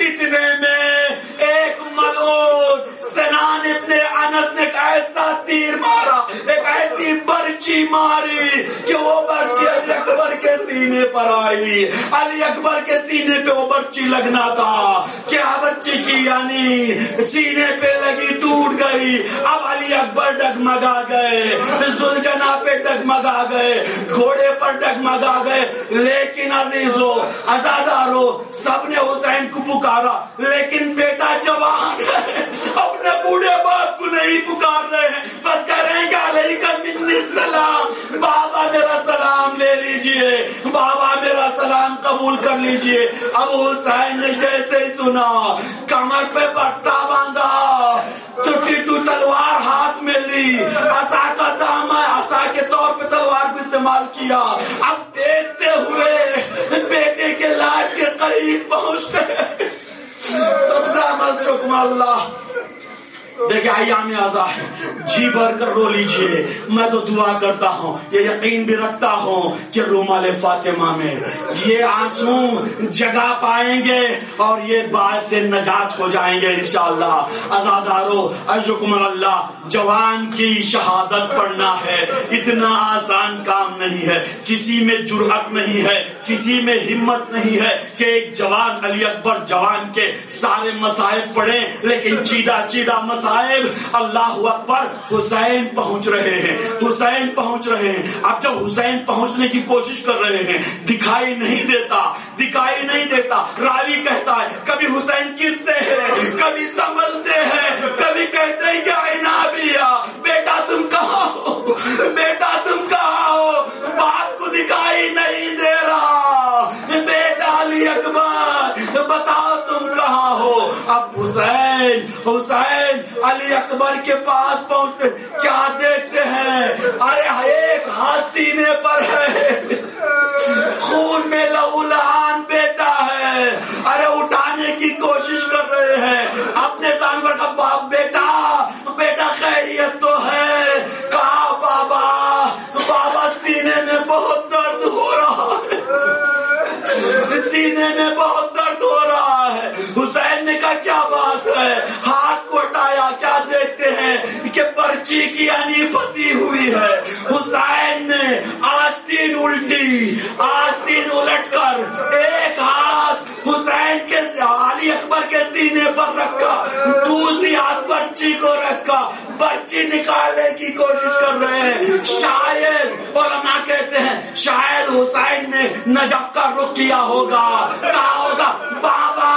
اتنے میں ایک ملعون سنان ابن انس نے ایک ایسا تیر مارا، ایک ایسی برچی ماری کہ وہ برچی علی اکبر کے سینے پر آئی. علی اکبر کے سینے پہ وہ برچی لگنا تھا، کیا برچی کی یعنی سینے پہ لگی ٹوٹ گئی. اب علی اکبر ڈگمگا گئے، ذوالجناح پہ ڈگمگا گئے، گھوڑے پر ڈگمگا گئے. لیکن عزیزو عزادارو سب نے حسین کو پکارا، لیکن بیٹا جوان ہے، اپنے بوڑھے باپ کو نہیں پکار رہے ہیں، بس کہہ رہے ہیں کہ علیکہ منی السلام، بابا میرا سلام لے لیجئے، بابا میرا سلام قبول کر لیجئے. اب حسین نے جیسے ہی سنا کمر پہ پٹا باندھا، تو تلوار ہاتھ میں لی، عصا کا دامن عصا کے طور پہ تلوار کو استعمال کیا. اب دیکھتے ہوئے بیٹے کے لاش کے قریب پہنچتے، اللہ دیکھیں ایام عزا ہے، جی بھر کر رو لیجئے. میں تو دعا کرتا ہوں، یہ یقین بھی رکھتا ہوں کہ رومال فاطمہ میں یہ آنسو جگہ پائیں گے اور یہ باعث سے نجات ہو جائیں گے انشاءاللہ. عزادارو اجرکم اللہ، جوان کی شہادت پڑھنا ہے اتنا آسان کام نہیں ہے. کسی میں جرأت نہیں ہے، کسی میں ہمت نہیں ہے کہ ایک جوان علی اکبر جوان کے سارے مصائب پڑھیں، لیکن چیدہ چیدہ مصائب. اللہ اکبر، حسین پہنچ رہے ہیں، حسین پہنچ رہے ہیں. اب جب حسین پہنچنے کی کوشش کر رہے ہیں، دکھائی نہیں دیتا، دکھائی نہیں دیتا. راوی کہتا ہے کبھی حسین گرتے ہیں، کبھی سنبھلتے ہیں، کبھی کہتے ہیں کہ عنابیہ بیٹا تم کہاں ہو، بیٹا تم کہاں ہو، باپ کو دکھائی نہیں دے رہا، بیٹا علی اکبر بتاؤ تم کہاں ہو. اب حسین علی اکبر کے پاس پہنچتے کیا دیکھتے ہیں؟ ارے ایک ہاتھ سینے پر ہے، خون میں لہو لہان بیٹا ہے. ارے اٹھانے کی کوشش کر رہے ہیں اپنے جانور کا باپ. بیٹا خیریت تو ہے؟ کہا بابا سینے میں بہت درد ہو رہا ہے، سینے میں بہت درد ہو رہا ہے. حسین نے کہا کیا بات ہے؟ ہاتھ کو ہٹایا، کیا دیکھتے ہیں کہ پرچی کی انی پھنسی ہوئی ہے. حسین نے آستین الٹ کر ایک ہاتھ حسین کے علی اکبر کے سینے پر رکھا، دوسری ہاتھ پرچی کو رکھا، پرچی نکالنے کی کوشش کر رہے ہیں. شاید علماء کہتے ہیں شاید حسین نے نجف کا رخ کیا ہوگا، کہا ہوگا بابا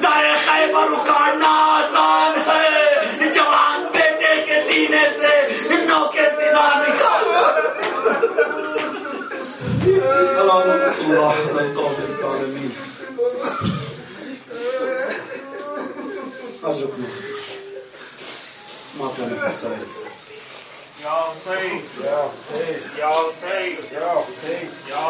در خیبر اکھاڑنا آسان ہے، جوان بیٹے کے سینے سے نو کے سینہ نکال. اللہ القوم الظالمین. ارجوکم مولانا حسین. یا حسین، یا حسین، یا حسین، یا حسین، یا